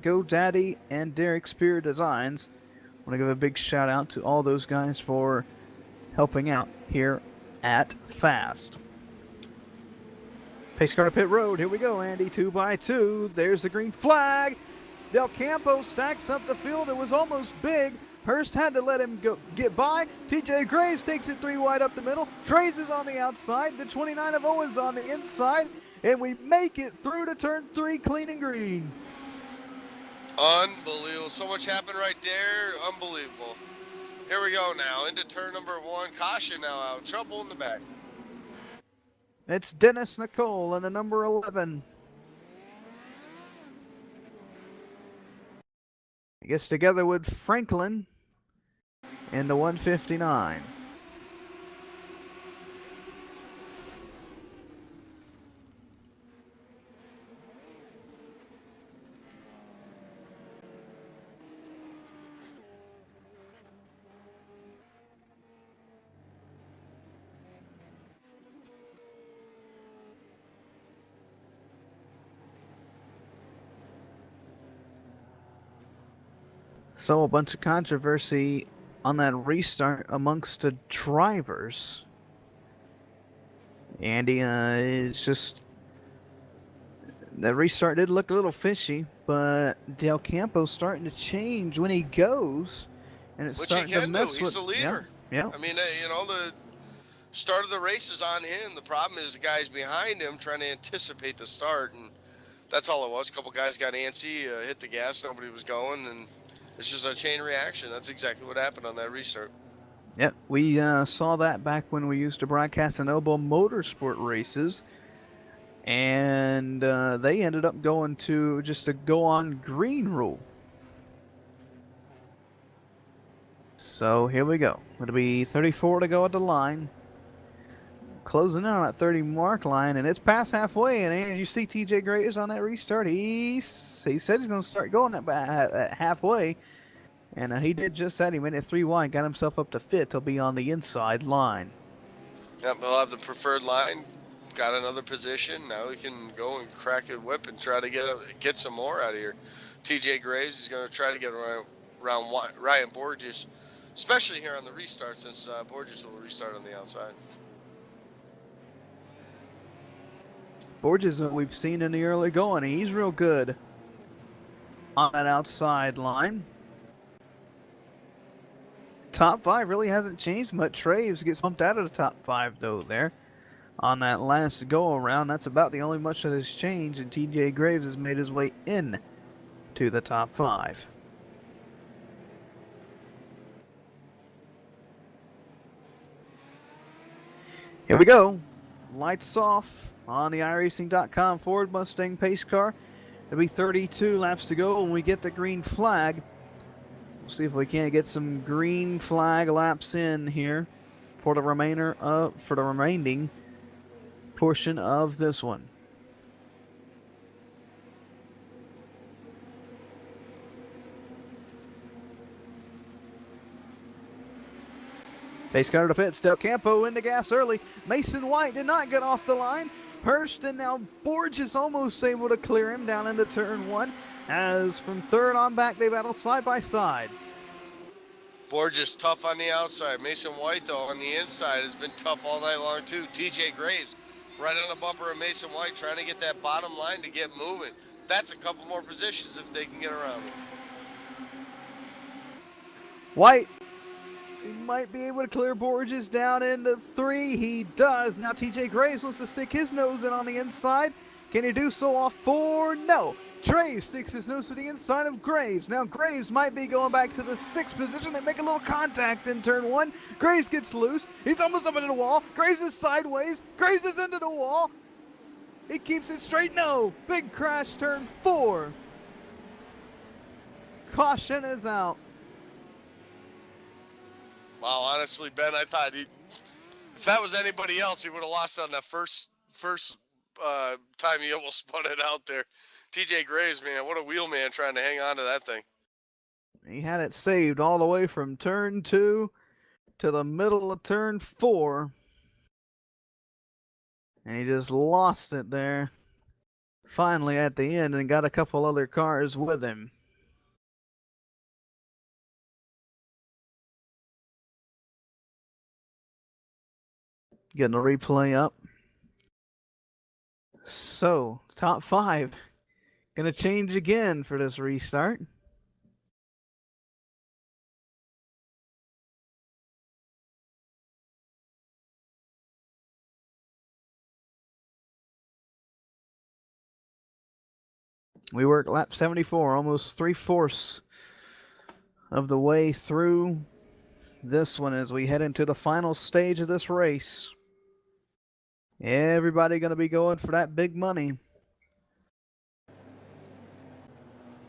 GoDaddy, and Derek Spear Designs. I want to give a big shout out to all those guys for helping out here at Fast. Pace car to pit road. Here we go, Andy. 2x2. There's the green flag. Del Campo stacks up the field. It was almost big. Hurst had to let him get by. TJ Graves takes it 3 wide up the middle. Trace is on the outside. The 29 of Owens on the inside. And we make it through to turn 3 clean and green. Unbelievable. So much happened right there. Unbelievable. Here we go now. Into turn number 1. Caution now out. Trouble in the back. It's Dennis Nicole and the number 11. He gets together with Franklin in the 159. So a bunch of controversy on that restart amongst the drivers. Andy, it's just that restart did look a little fishy, but Del Campo's starting to change when he goes, and it's which starting he to can mess do. He's with. the leader. Yeah. I mean, the start of the race is on him. The problem is the guys behind him trying to anticipate the start, and that's all it was. A couple guys got antsy, hit the gas, nobody was going, and it's just a chain reaction. That's exactly what happened on that restart. Yep, we saw that back when we used to broadcast in Elbow Motorsport races, and they ended up going to just a go on green rule. So here we go. It'll be 34 to go at the line. Closing in on that 30 mark line, and it's past halfway. And you see TJ Graves on that restart. He said he's going to start going at halfway, and he did just that. He made it 3 wide, got himself up to 5th. He'll be on the inside line. Yep, he'll have the preferred line. Got another position. Now he can go and crack a whip and try to get some more out of here. TJ Graves is going to try to get around Ryan Borges, especially here on the restart, since Borges will restart on the outside. Borges, we've seen in the early going, he's real good on that outside line. Top 5 really hasn't changed much. Traves gets bumped out of the top 5 though there on that last go around. That's about the only much that has changed, and TJ Graves has made his way in to the top 5. Here we go. Lights off on the iRacing.com Ford Mustang pace car. It'll be 32 laps to go when we get the green flag. We'll see if we can't get some green flag laps in here for the remaining portion of this one. Pace car to the pits. Del Campo in the gas early. Mason White did not get off the line. Hurst and now Borges almost able to clear him down into turn 1. As from third on back, they battle side by side. Borges tough on the outside. Mason White, though, on the inside has been tough all night long, too. TJ Graves right on the bumper of Mason White, trying to get that bottom line to get moving. That's a couple more positions if they can get around it. White, he might be able to clear Borges down into 3. He does. Now TJ Graves wants to stick his nose in on the inside. Can he do so off 4? No. Graves sticks his nose to the inside of Graves. Now Graves might be going back to the 6th position. They make a little contact in turn 1. Graves gets loose. He's almost up into the wall. Graves is sideways. Graves is into the wall. He keeps it straight. No. Big crash turn 4. Caution is out. Wow, honestly, Ben, I thought if that was anybody else, he would have lost on that first time he almost spun it out there. TJ Graves, man, what a wheelman trying to hang on to that thing. He had it saved all the way from turn 2 to the middle of turn 4. And he just lost it there. Finally at the end, and got a couple other cars with him. Getting a replay up. So, top 5. Gonna change again for this restart. We work lap 74, almost 3/4 of the way through this one as we head into the final stage of this race. Everybody going to be going for that big money.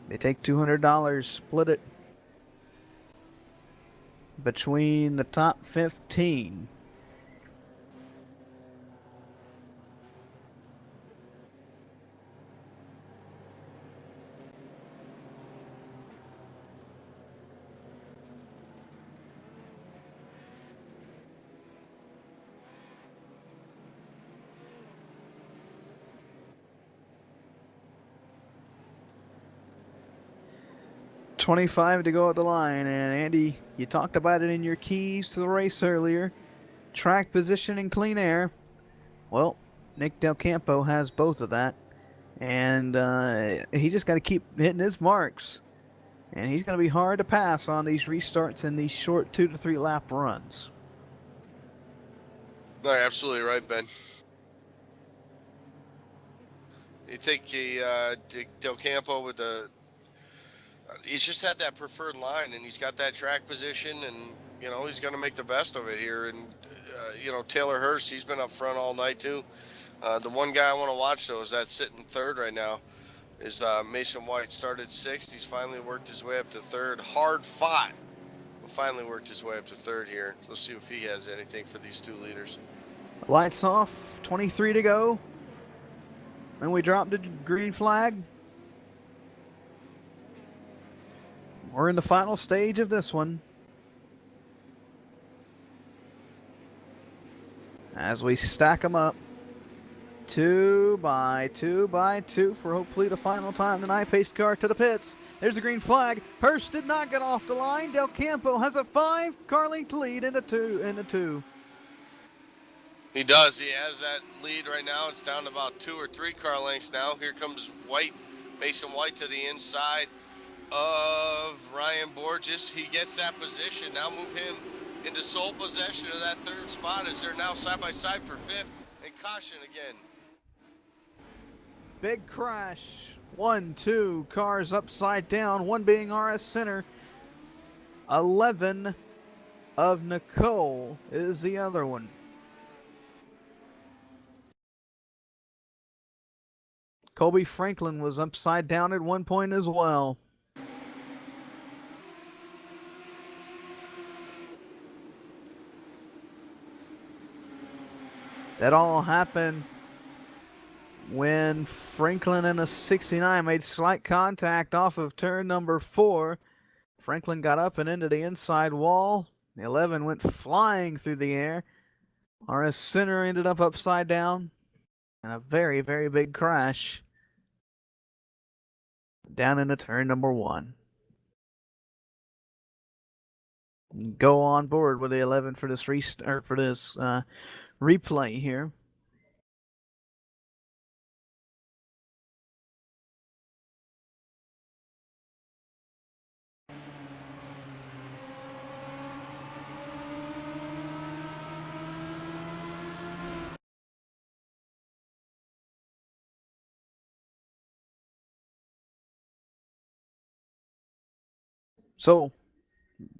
They take $200, split it between the top 15. $25 to go at the line, and Andy, you talked about it in your keys to the race earlier. Track position and clean air. Well, Nick Del Campo has both of that, and he just got to keep hitting his marks, and he's going to be hard to pass on these restarts and these short 2 to 3 lap runs. No, you're absolutely right, Ben. You think Del Campo he's just had that preferred line, and he's got that track position, and you know, he's going to make the best of it here. And, you know, Taylor Hurst, he's been up front all night too. The one guy I want to watch, though, is that sitting third right now, is Mason White. Started sixth. He's finally worked his way up to third. Hard fought, but finally worked his way up to third here. Let's see if he has anything for these two leaders. Lights off, 23 to go. And we dropped the green flag. We're in the final stage of this one. As we stack them up. 2 by 2 by 2 for hopefully the final time tonight. Pace car to the pits. There's a green flag. Hurst did not get off the line. Del Campo has a 5-car length lead in the two. He does. He has that lead right now. It's down to about 2 or 3 car lengths now. Here comes White, Mason White to the inside of Ryan Borges. He gets that position. Now move him into sole possession of that third spot as they're now side by side for fifth. And caution again. Big crash. 2 cars upside down. One being RS Center. 11 of Nicole is the other one. Colby Franklin was upside down at one point as well. That all happened when Franklin in a 69 made slight contact off of turn number 4. Franklin got up and into the inside wall. The 11 went flying through the air. RS Center ended up upside down. And a very, very big crash down into turn number 1. Go on board with the 11 for this replay here. So,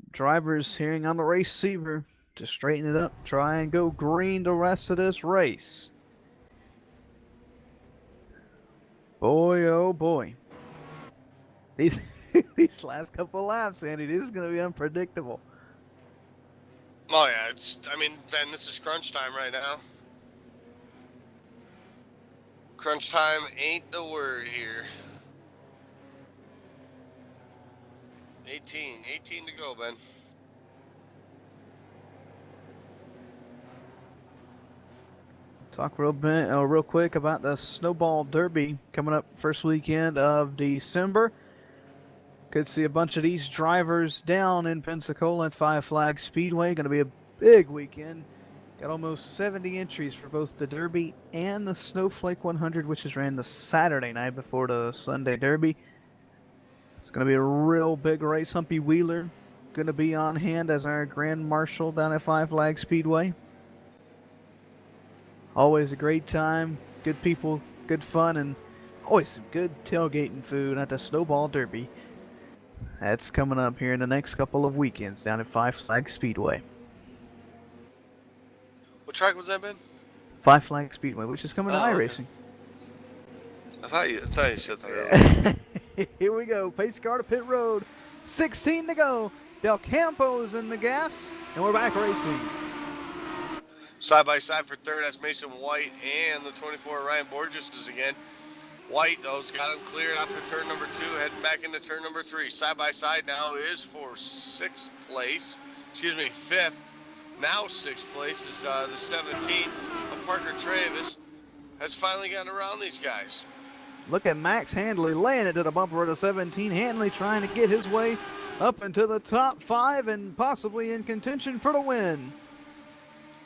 drivers hearing on the receiver to straighten it up, try and go green the rest of this race. Boy, oh boy. These these last couple laps, Andy, this is going to be unpredictable. Oh, yeah. Ben, this is crunch time right now. Crunch time ain't the word here. 18 to go, Ben. Talk real quick about the Snowball Derby coming up first weekend of December. Could see a bunch of these drivers down in Pensacola at Five Flags Speedway. Going to be a big weekend. Got almost 70 entries for both the Derby and the Snowflake 100, which is ran the Saturday night before the Sunday Derby. It's going to be a real big race. Humpy Wheeler going to be on hand as our Grand Marshal down at Five Flags Speedway. Always a great time, good people, good fun, and always some good tailgating food at the Snowball Derby. That's coming up here in the next couple of weekends down at Five Flags Speedway. What track was that, Ben? Five Flags Speedway, which is coming to iRacing. I thought you said that. Here we go. Pace car to pit road. 16 to go. Del Campo's in the gas, and we're back racing. Side by side for third, that's Mason White and the 24 Ryan Borges is again. White, those got him cleared after turn number 2, heading back into turn number 3. Side by side now is for 5th place. Now 6th place is the 17 of Parker Travis. Has finally gotten around these guys. Look at Max Handley laying it to the bumper of the 17. Handley trying to get his way up into the top 5 and possibly in contention for the win.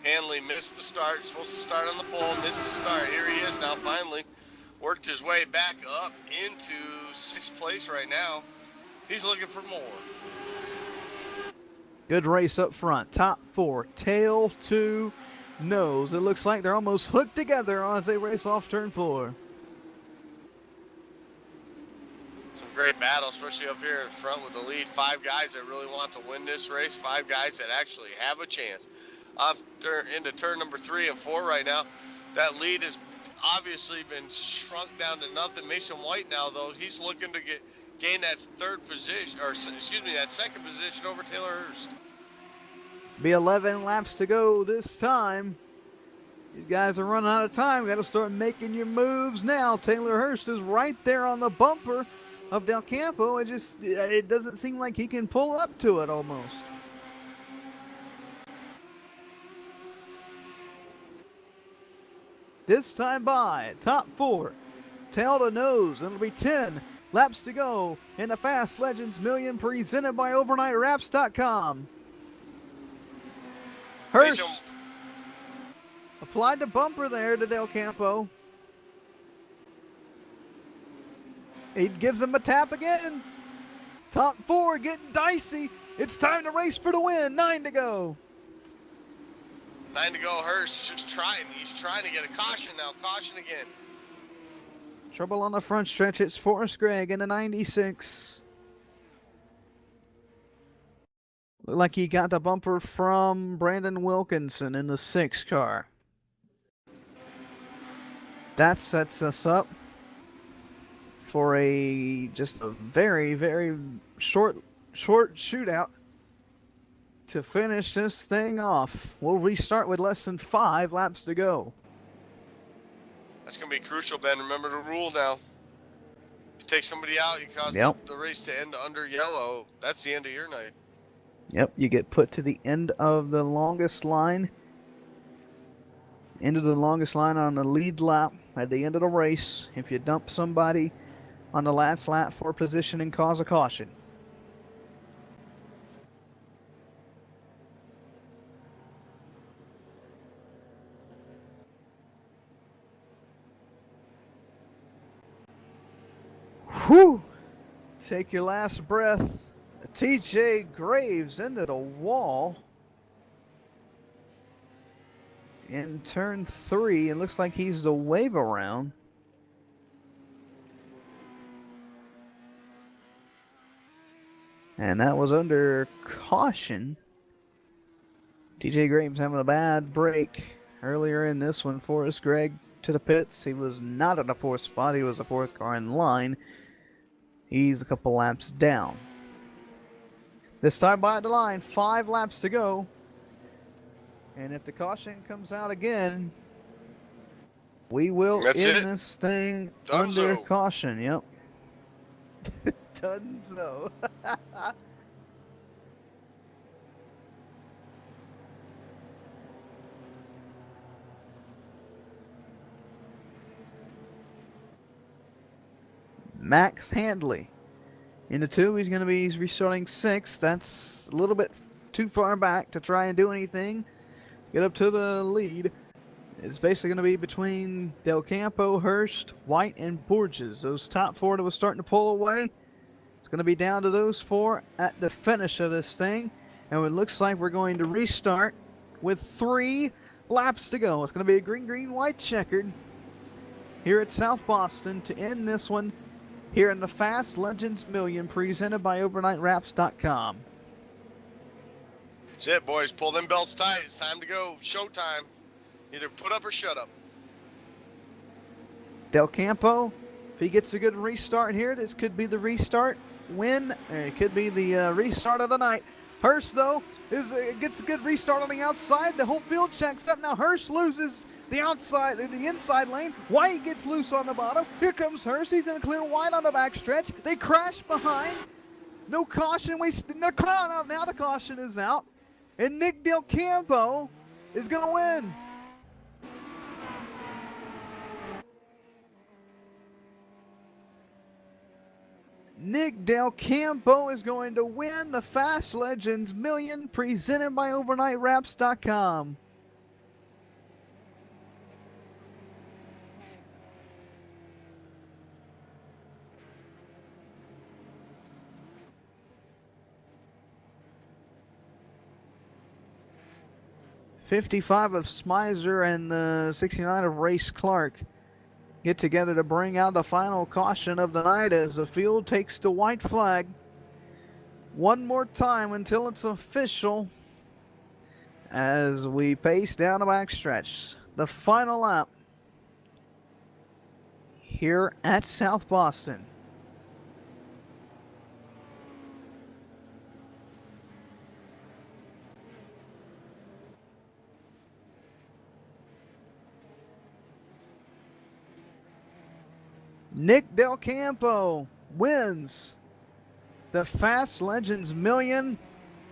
Handley missed the start, supposed to start on the pole, missed the start. Here he is now finally. Worked his way back up into 6th place right now. He's looking for more. Good race up front. Top 4, tail to nose. It looks like they're almost hooked together as they race off turn 4. Some Great battle, especially up here in front with the lead. 5 guys that really want to win this race. 5 guys that actually have a chance. Into turn number 3 and 4 right now. That lead has obviously been shrunk down to nothing. Mason White now, though, he's looking to gain that third position, or excuse me, that second position over Taylor Hurst. Be 11 laps to go this time. These guys are running out of time. Got to start making your moves now. Taylor Hurst is right there on the bumper of Del Campo. It doesn't seem like he can pull up to it almost. This time by top 4, tail to nose. It'll be 10 laps to go in the Fast Legends Million presented by OvernightWraps.com. Hurst applied the bumper there to Del Campo. He gives him a tap again. Top 4 getting dicey. It's time to race for the win. 9 to go. 9 to go. Hurst just trying. He's trying to get a caution now. Caution again. Trouble on the front stretch. It's Forrest Gregg in the 96. Looked like he got the bumper from Brandon Wilkinson in the 6 car. That sets us up for just a very, very short shootout to finish this thing off. We'll restart with less than 5 laps to go. That's going to be crucial, Ben. Remember the rule now. If you take somebody out, you cause the race to end under yellow. That's the end of your night. Yep, you get put to the end of the longest line. End of the longest line on the lead lap at the end of the race. If you dump somebody on the last lap for position and cause a caution. Whew! Take your last breath. TJ Graves into the wall in turn 3. It looks like he's the wave around. And that was under caution. TJ Graves having a bad break earlier in this one. Forrest Gregg to the pits. He was not at the 4th spot. He was the 4th car in line. He's a couple laps down. This time by the line, 5 laps to go. And if the caution comes out again, we will end this thing under caution. Yep. Dunzo. Max Handley. In the 2, he's restarting 6th. That's a little bit too far back to try and do anything. Get up to the lead. It's basically going to be between Del Campo, Hurst, White, and Borges. Those top 4 that was starting to pull away. It's going to be down to those 4 at the finish of this thing. And it looks like we're going to restart with 3 laps to go. It's going to be a green, white checkered here at South Boston to end this one here in the Fast Legends Million presented by OvernightWraps.com. That's it, boys. Pull them belts tight. It's time to go. Showtime. Either put up or shut up. Del Campo, if he gets a good restart here, this could be the restart win. It could be the restart of the night. Hurst, though, gets a good restart on the outside. The whole field checks up. Now Hurst loses the inside lane. White gets loose on the bottom. Here comes Hurst. He's going to clear White on the backstretch. They crash behind. No caution. Now the caution is out. And Nick Del Campo is going to win. Nick Del Campo is going to win the Fast Legends Million presented by OvernightWraps.com. $55 of Smizer and 69 of Race Clark get together to bring out the final caution of the night as the field takes the white flag. One more time until it's official as we pace down the backstretch. The final lap here at South Boston. Nick Del Campo wins the Fast Legends Million,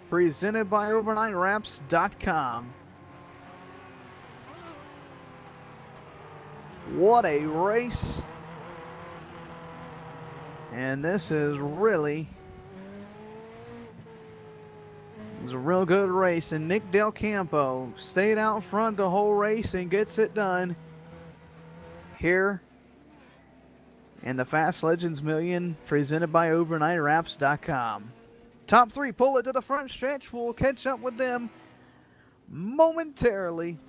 presented by OvernightWraps.com. What a race. And this is really it was a real good race, and Nick Del Campo stayed out front the whole race and gets it done here in the Fast Legends Million, presented by OvernightWraps.com. Top three pull it to the front stretch. We'll catch up with them momentarily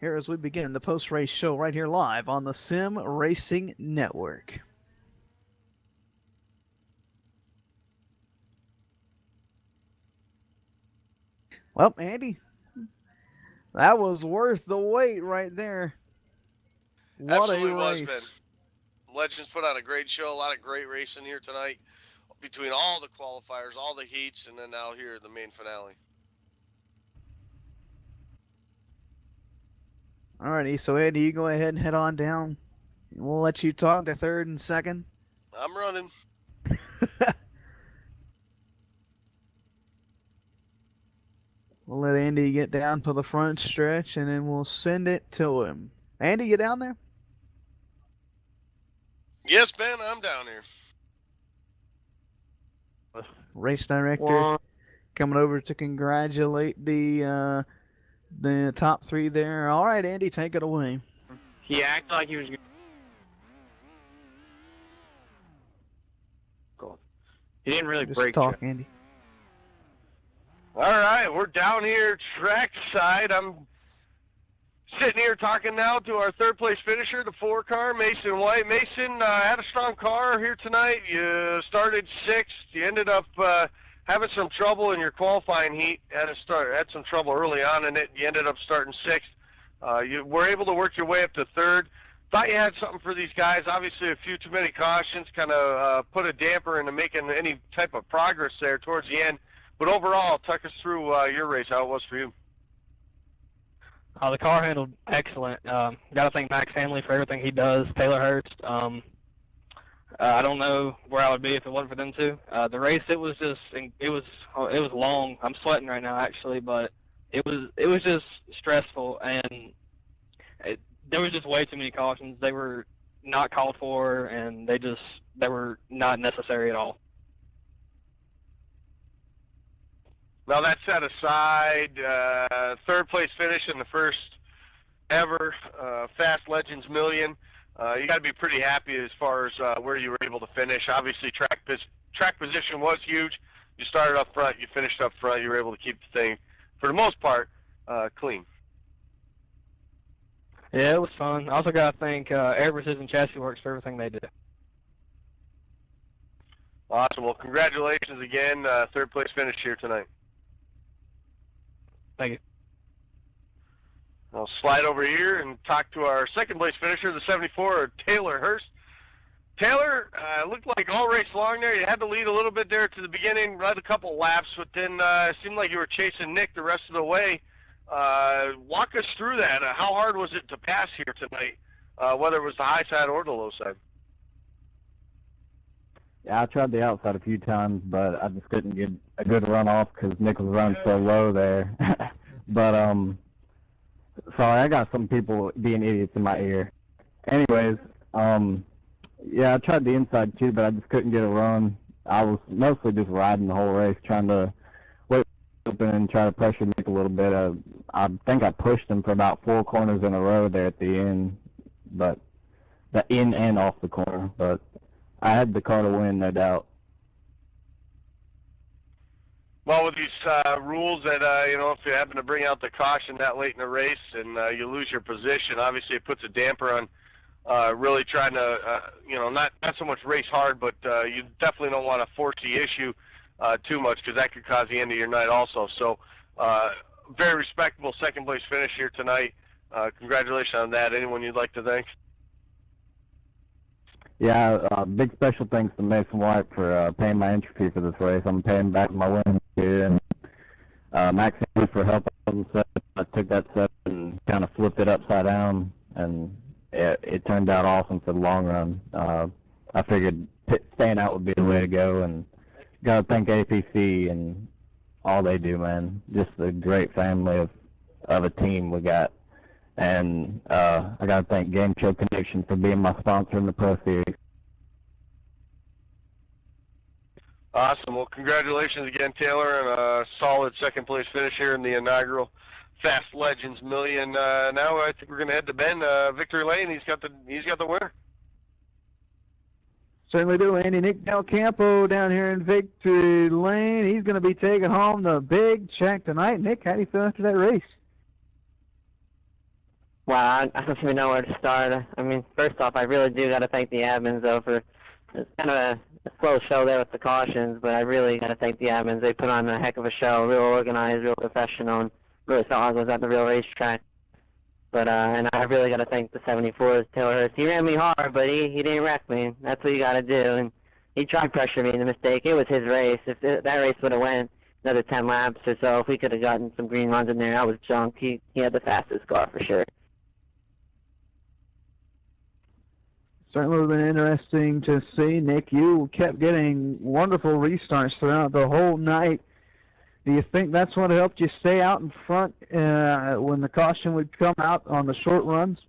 here as we begin the post-race show right here live on the Sim Racing Network. Well, Andy, that was worth the wait right there. What Absolutely a was, race. Ben. Legends put on a great show, a lot of great racing here tonight between all the qualifiers, all the heats, and then now here the main finale. Alrighty, so Andy, you go ahead and head on down. We'll let you talk to third and second. I'm running. We'll let Andy get down to the front stretch, and then we'll send it to him. Andy, you down there? Yes, Ben, I'm down here. Race director coming over to congratulate the top three there. All right, Andy, take it away. He acted like he was. Cool. He didn't really Just break. talk, you. Andy. All right, we're down here track side. I'm sitting here talking now to our third place finisher, the 4-car, Mason White. Mason had a strong car here tonight. You started 6th. You ended up having some trouble in your qualifying heat. Had some trouble early on in it. You ended up starting 6th. You were able to work your way up to 3rd. Thought you had something for these guys. Obviously, a few too many cautions kind of put a damper into making any type of progress there towards the end. But overall, talk us through your race, how it was for you. The car handled excellent. Got to thank Max Hanley for everything he does. Taylor Hurst. I don't know where I would be if it wasn't for them two. The race, it was long. I'm sweating right now actually, but it was just stressful, and there was just way too many cautions. They were not called for, and they were not necessary at all. Now, that set aside, third place finish in the first ever Fast Legends Million. You got to be pretty happy as far as where you were able to finish. Obviously, track position was huge. You started up front, you finished up front. You were able to keep the thing, for the most part, clean. Yeah, it was fun. I also got to thank Air Precision Chassis Works for everything they did. Awesome. Well, congratulations again. Third place finish here tonight. Thank you. I'll slide over here and talk to our second place finisher, the 74, Taylor Hurst. Taylor, looked like all race long there. You had to lead a little bit there to the beginning, led a couple laps, but then it seemed like you were chasing Nick the rest of the way. Walk us through that. How hard was it to pass here tonight, whether it was the high side or the low side? Yeah, I tried the outside a few times, but I just couldn't get a good run off because Nick was running so low there. But, sorry, I got some people being idiots in my ear. Anyways, yeah, I tried the inside too, but I just couldn't get a run. I was mostly just riding the whole race, trying to wait open and try to pressure Nick a little bit. I think I pushed him for about 4 corners in a row there at the end, but the in and off the corner, but I had the car to win, no doubt. Well, with these rules that, if you happen to bring out the caution that late in the race and you lose your position, obviously it puts a damper on really trying to, not so much race hard, but you definitely don't want to force the issue too much because that could cause the end of your night also. So very respectable second place finish here tonight. Congratulations on that. Anyone you'd like to thank? Yeah, big special thanks to Mason White for paying my entry fee for this race. I'm paying back my win here, and Max Henry for helping us set. I took that set and kind of flipped it upside down, and it turned out awesome for the long run. I figured staying out would be the way to go, and gotta thank APC and all they do, man. Just a great family of a team we got. And I got to thank Game Show Connection for being my sponsor in the Pro Series. Awesome. Well, congratulations again, Taylor, and a solid second place finish here in the inaugural Fast Legends Million. Now I think we're going to head to Ben, Victory Lane. He's got the winner. Certainly do, Andy. Nick Del Campo down here in Victory Lane. He's going to be taking home the big check tonight. Nick, how do you feel after that race? Wow, I don't even know where to start. I mean, first off, I really do got to thank the admins, though, for it's kind of a slow show there with the cautions, but I really got to thank the admins. They put on a heck of a show, real organized, real professional, and really thought I was at the real racetrack. But and I really got to thank the 74's Taylor Hurst. He ran me hard, but he didn't wreck me. That's what you got to do. And he tried pressuring me in the mistake. It was his race. If that race would have went another 10 laps or so, if we could have gotten some green runs in there, I was junk. He had the fastest car for sure. Certainly would have been interesting to see, Nick. You kept getting wonderful restarts throughout the whole night. Do you think that's what helped you stay out in front when the caution would come out on the short runs?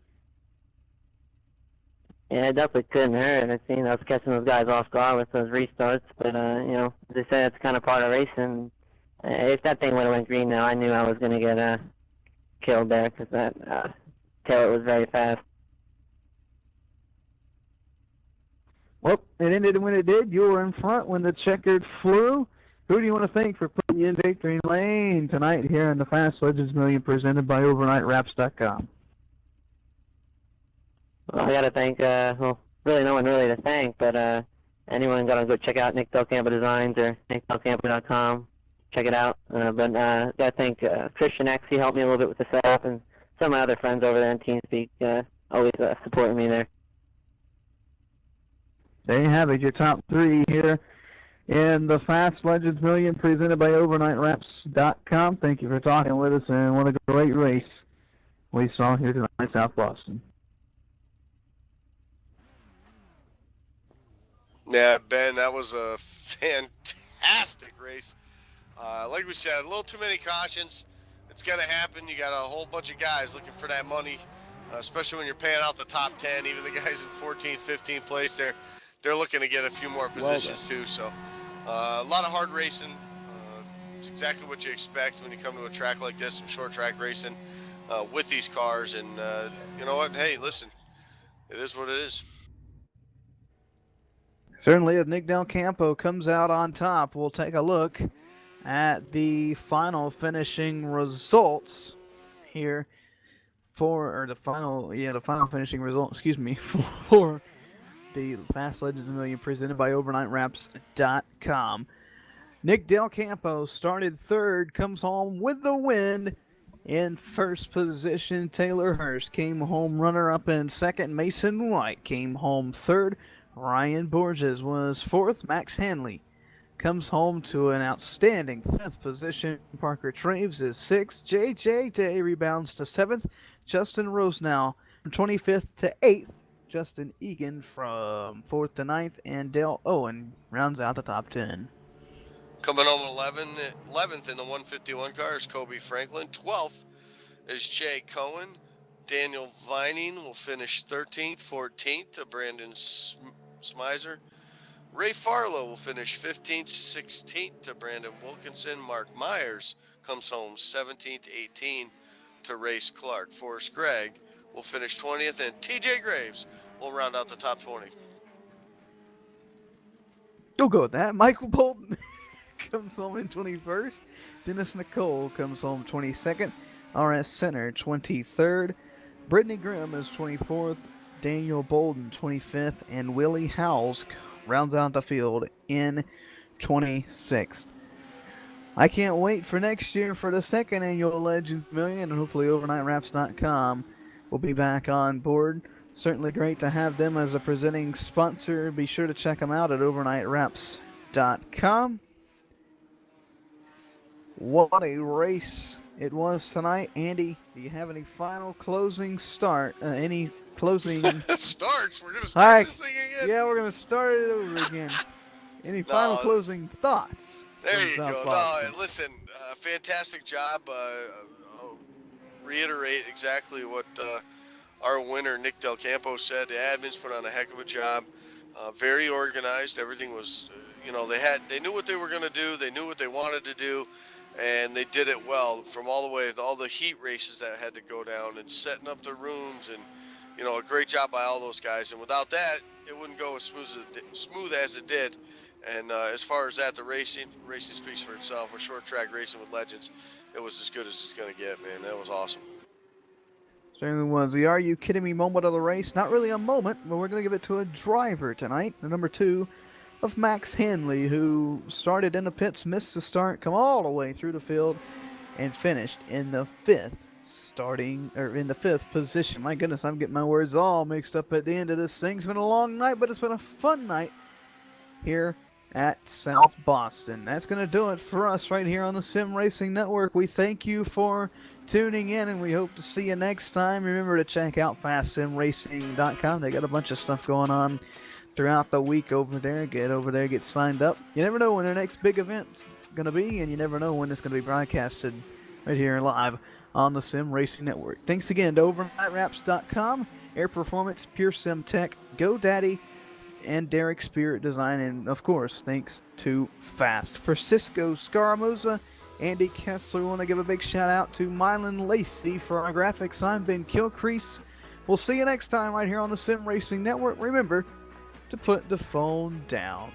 Yeah, it definitely couldn't hurt. I was catching those guys off guard with those restarts, but as I said, it's kind of part of racing. If that thing would have went green now, I knew I was going to get killed there because that Taylor was very fast. Well, it ended when it did. You were in front when the checkered flew. Who do you want to thank for putting you in Victory Lane tonight here in the Fast Legends Million presented by OvernightWraps.com? Well, I got to thank, really no one really to thank, but anyone got to go check out Nick Del Campo Designs or nickdelcampo.com. Check it out. But got to thank Christian X. He helped me a little bit with the setup, and some of my other friends over there in TeamSpeak always supporting me there. There you have it, your top three here in the Fast Legends Million presented by OvernightWraps.com. Thank you for talking with us, and what a great race we saw here tonight in South Boston. Yeah, Ben, that was a fantastic race. Like we said, a little too many cautions. It's going to happen. You got a whole bunch of guys looking for that money, especially when you're paying out the top 10. Even the guys in 14th, 15th place there, they're looking to get a few more positions too. So a lot of hard racing. It's exactly what you expect when you come to a track like this and short track racing with these cars. And you know what? Hey, listen, it is what it is. Certainly, if Nick Del Campo comes out on top, we'll take a look at the final finishing results here for the final finishing result, for the Fast Legends Million presented by OvernightWraps.com. Nick Del Campo started third, comes home with the win. In first position, Taylor Hurst came home runner-up in second. Mason White came home third. Ryan Borges was fourth. Max Hanley comes home to an outstanding fifth position. Parker Traves is sixth. J.J. Day rebounds to seventh. Justin Rosenau from 25th to 8th. Justin Egan from 4th to 9th. And Dale Owen rounds out the top 10. Coming home 11th in the 151 car is Kobe Franklin. 12th is Jay Cohen. Daniel Vining will finish 13th. 14th to Brandon Smizer. Ray Farlow will finish 15th. 16th to Brandon Wilkinson. Mark Myers comes home 17th. 18th to Race Clark. Forrest Gregg will finish 20th. And TJ Graves will round out the top 20. Don't go with that. Michael Bolton comes home in 21st. Dennis Nicole comes home 22nd. RS Center 23rd. Brittany Grimm is 24th. Daniel Bolden 25th. And Willie Howells rounds out the field in 26th. I can't wait for next year for the second annual Legends Million, and hopefully OvernightWraps.com will be back on board. Certainly great to have them as a presenting sponsor. Be sure to check them out at OvernightWraps.com. What a race it was tonight. Andy, do you have any final closing any closing... Starts? We're going to start this thing again? Yeah, we're going to start it over again. Any final closing thoughts? There you go. No, listen, fantastic job. I'll reiterate exactly what our winner, Nick Del Campo, said. The admins put on a heck of a job. Very organized. Everything was, they knew what they were going to do. They knew what they wanted to do, and they did it well from all the heat races that had to go down and setting up the rooms, and, a great job by all those guys. And without that, it wouldn't go as smooth as it did. And as far as that, the racing speaks for itself. We're short track racing with Legends. It was as good as it's going to get, man. That was awesome. Certainly was. The Are You Kidding Me moment of the race. Not really a moment, but we're going to give it to a driver tonight. The number 2 of Max Hanley, who started in the pits, missed the start, come all the way through the field, and finished in the 5th position. My goodness, I'm getting my words all mixed up at the end of this thing. It's been a long night, but it's been a fun night here at South Boston. That's going to do it for us right here on the Sim Racing Network. We thank you for tuning in, and we hope to see you next time. Remember to check out FastSimRacing.com. They got a bunch of stuff going on throughout the week over there. Get over there, get signed up. You never know when their next big event's going to be, and you never know when it's going to be broadcasted right here live on the Sim Racing Network. Thanks again to OvernightWraps.com, Air Performance, Pure Sim Tech, GoDaddy, and Derek Spirit Design, and of course thanks to Fast. For Cisco Scaramuza, Andy Kessler, we want to give a big shout out to Mylan Lacey for our graphics. I'm Ben Kilcrease. We'll see you next time right here on the Sim Racing Network. Remember to put the phone down.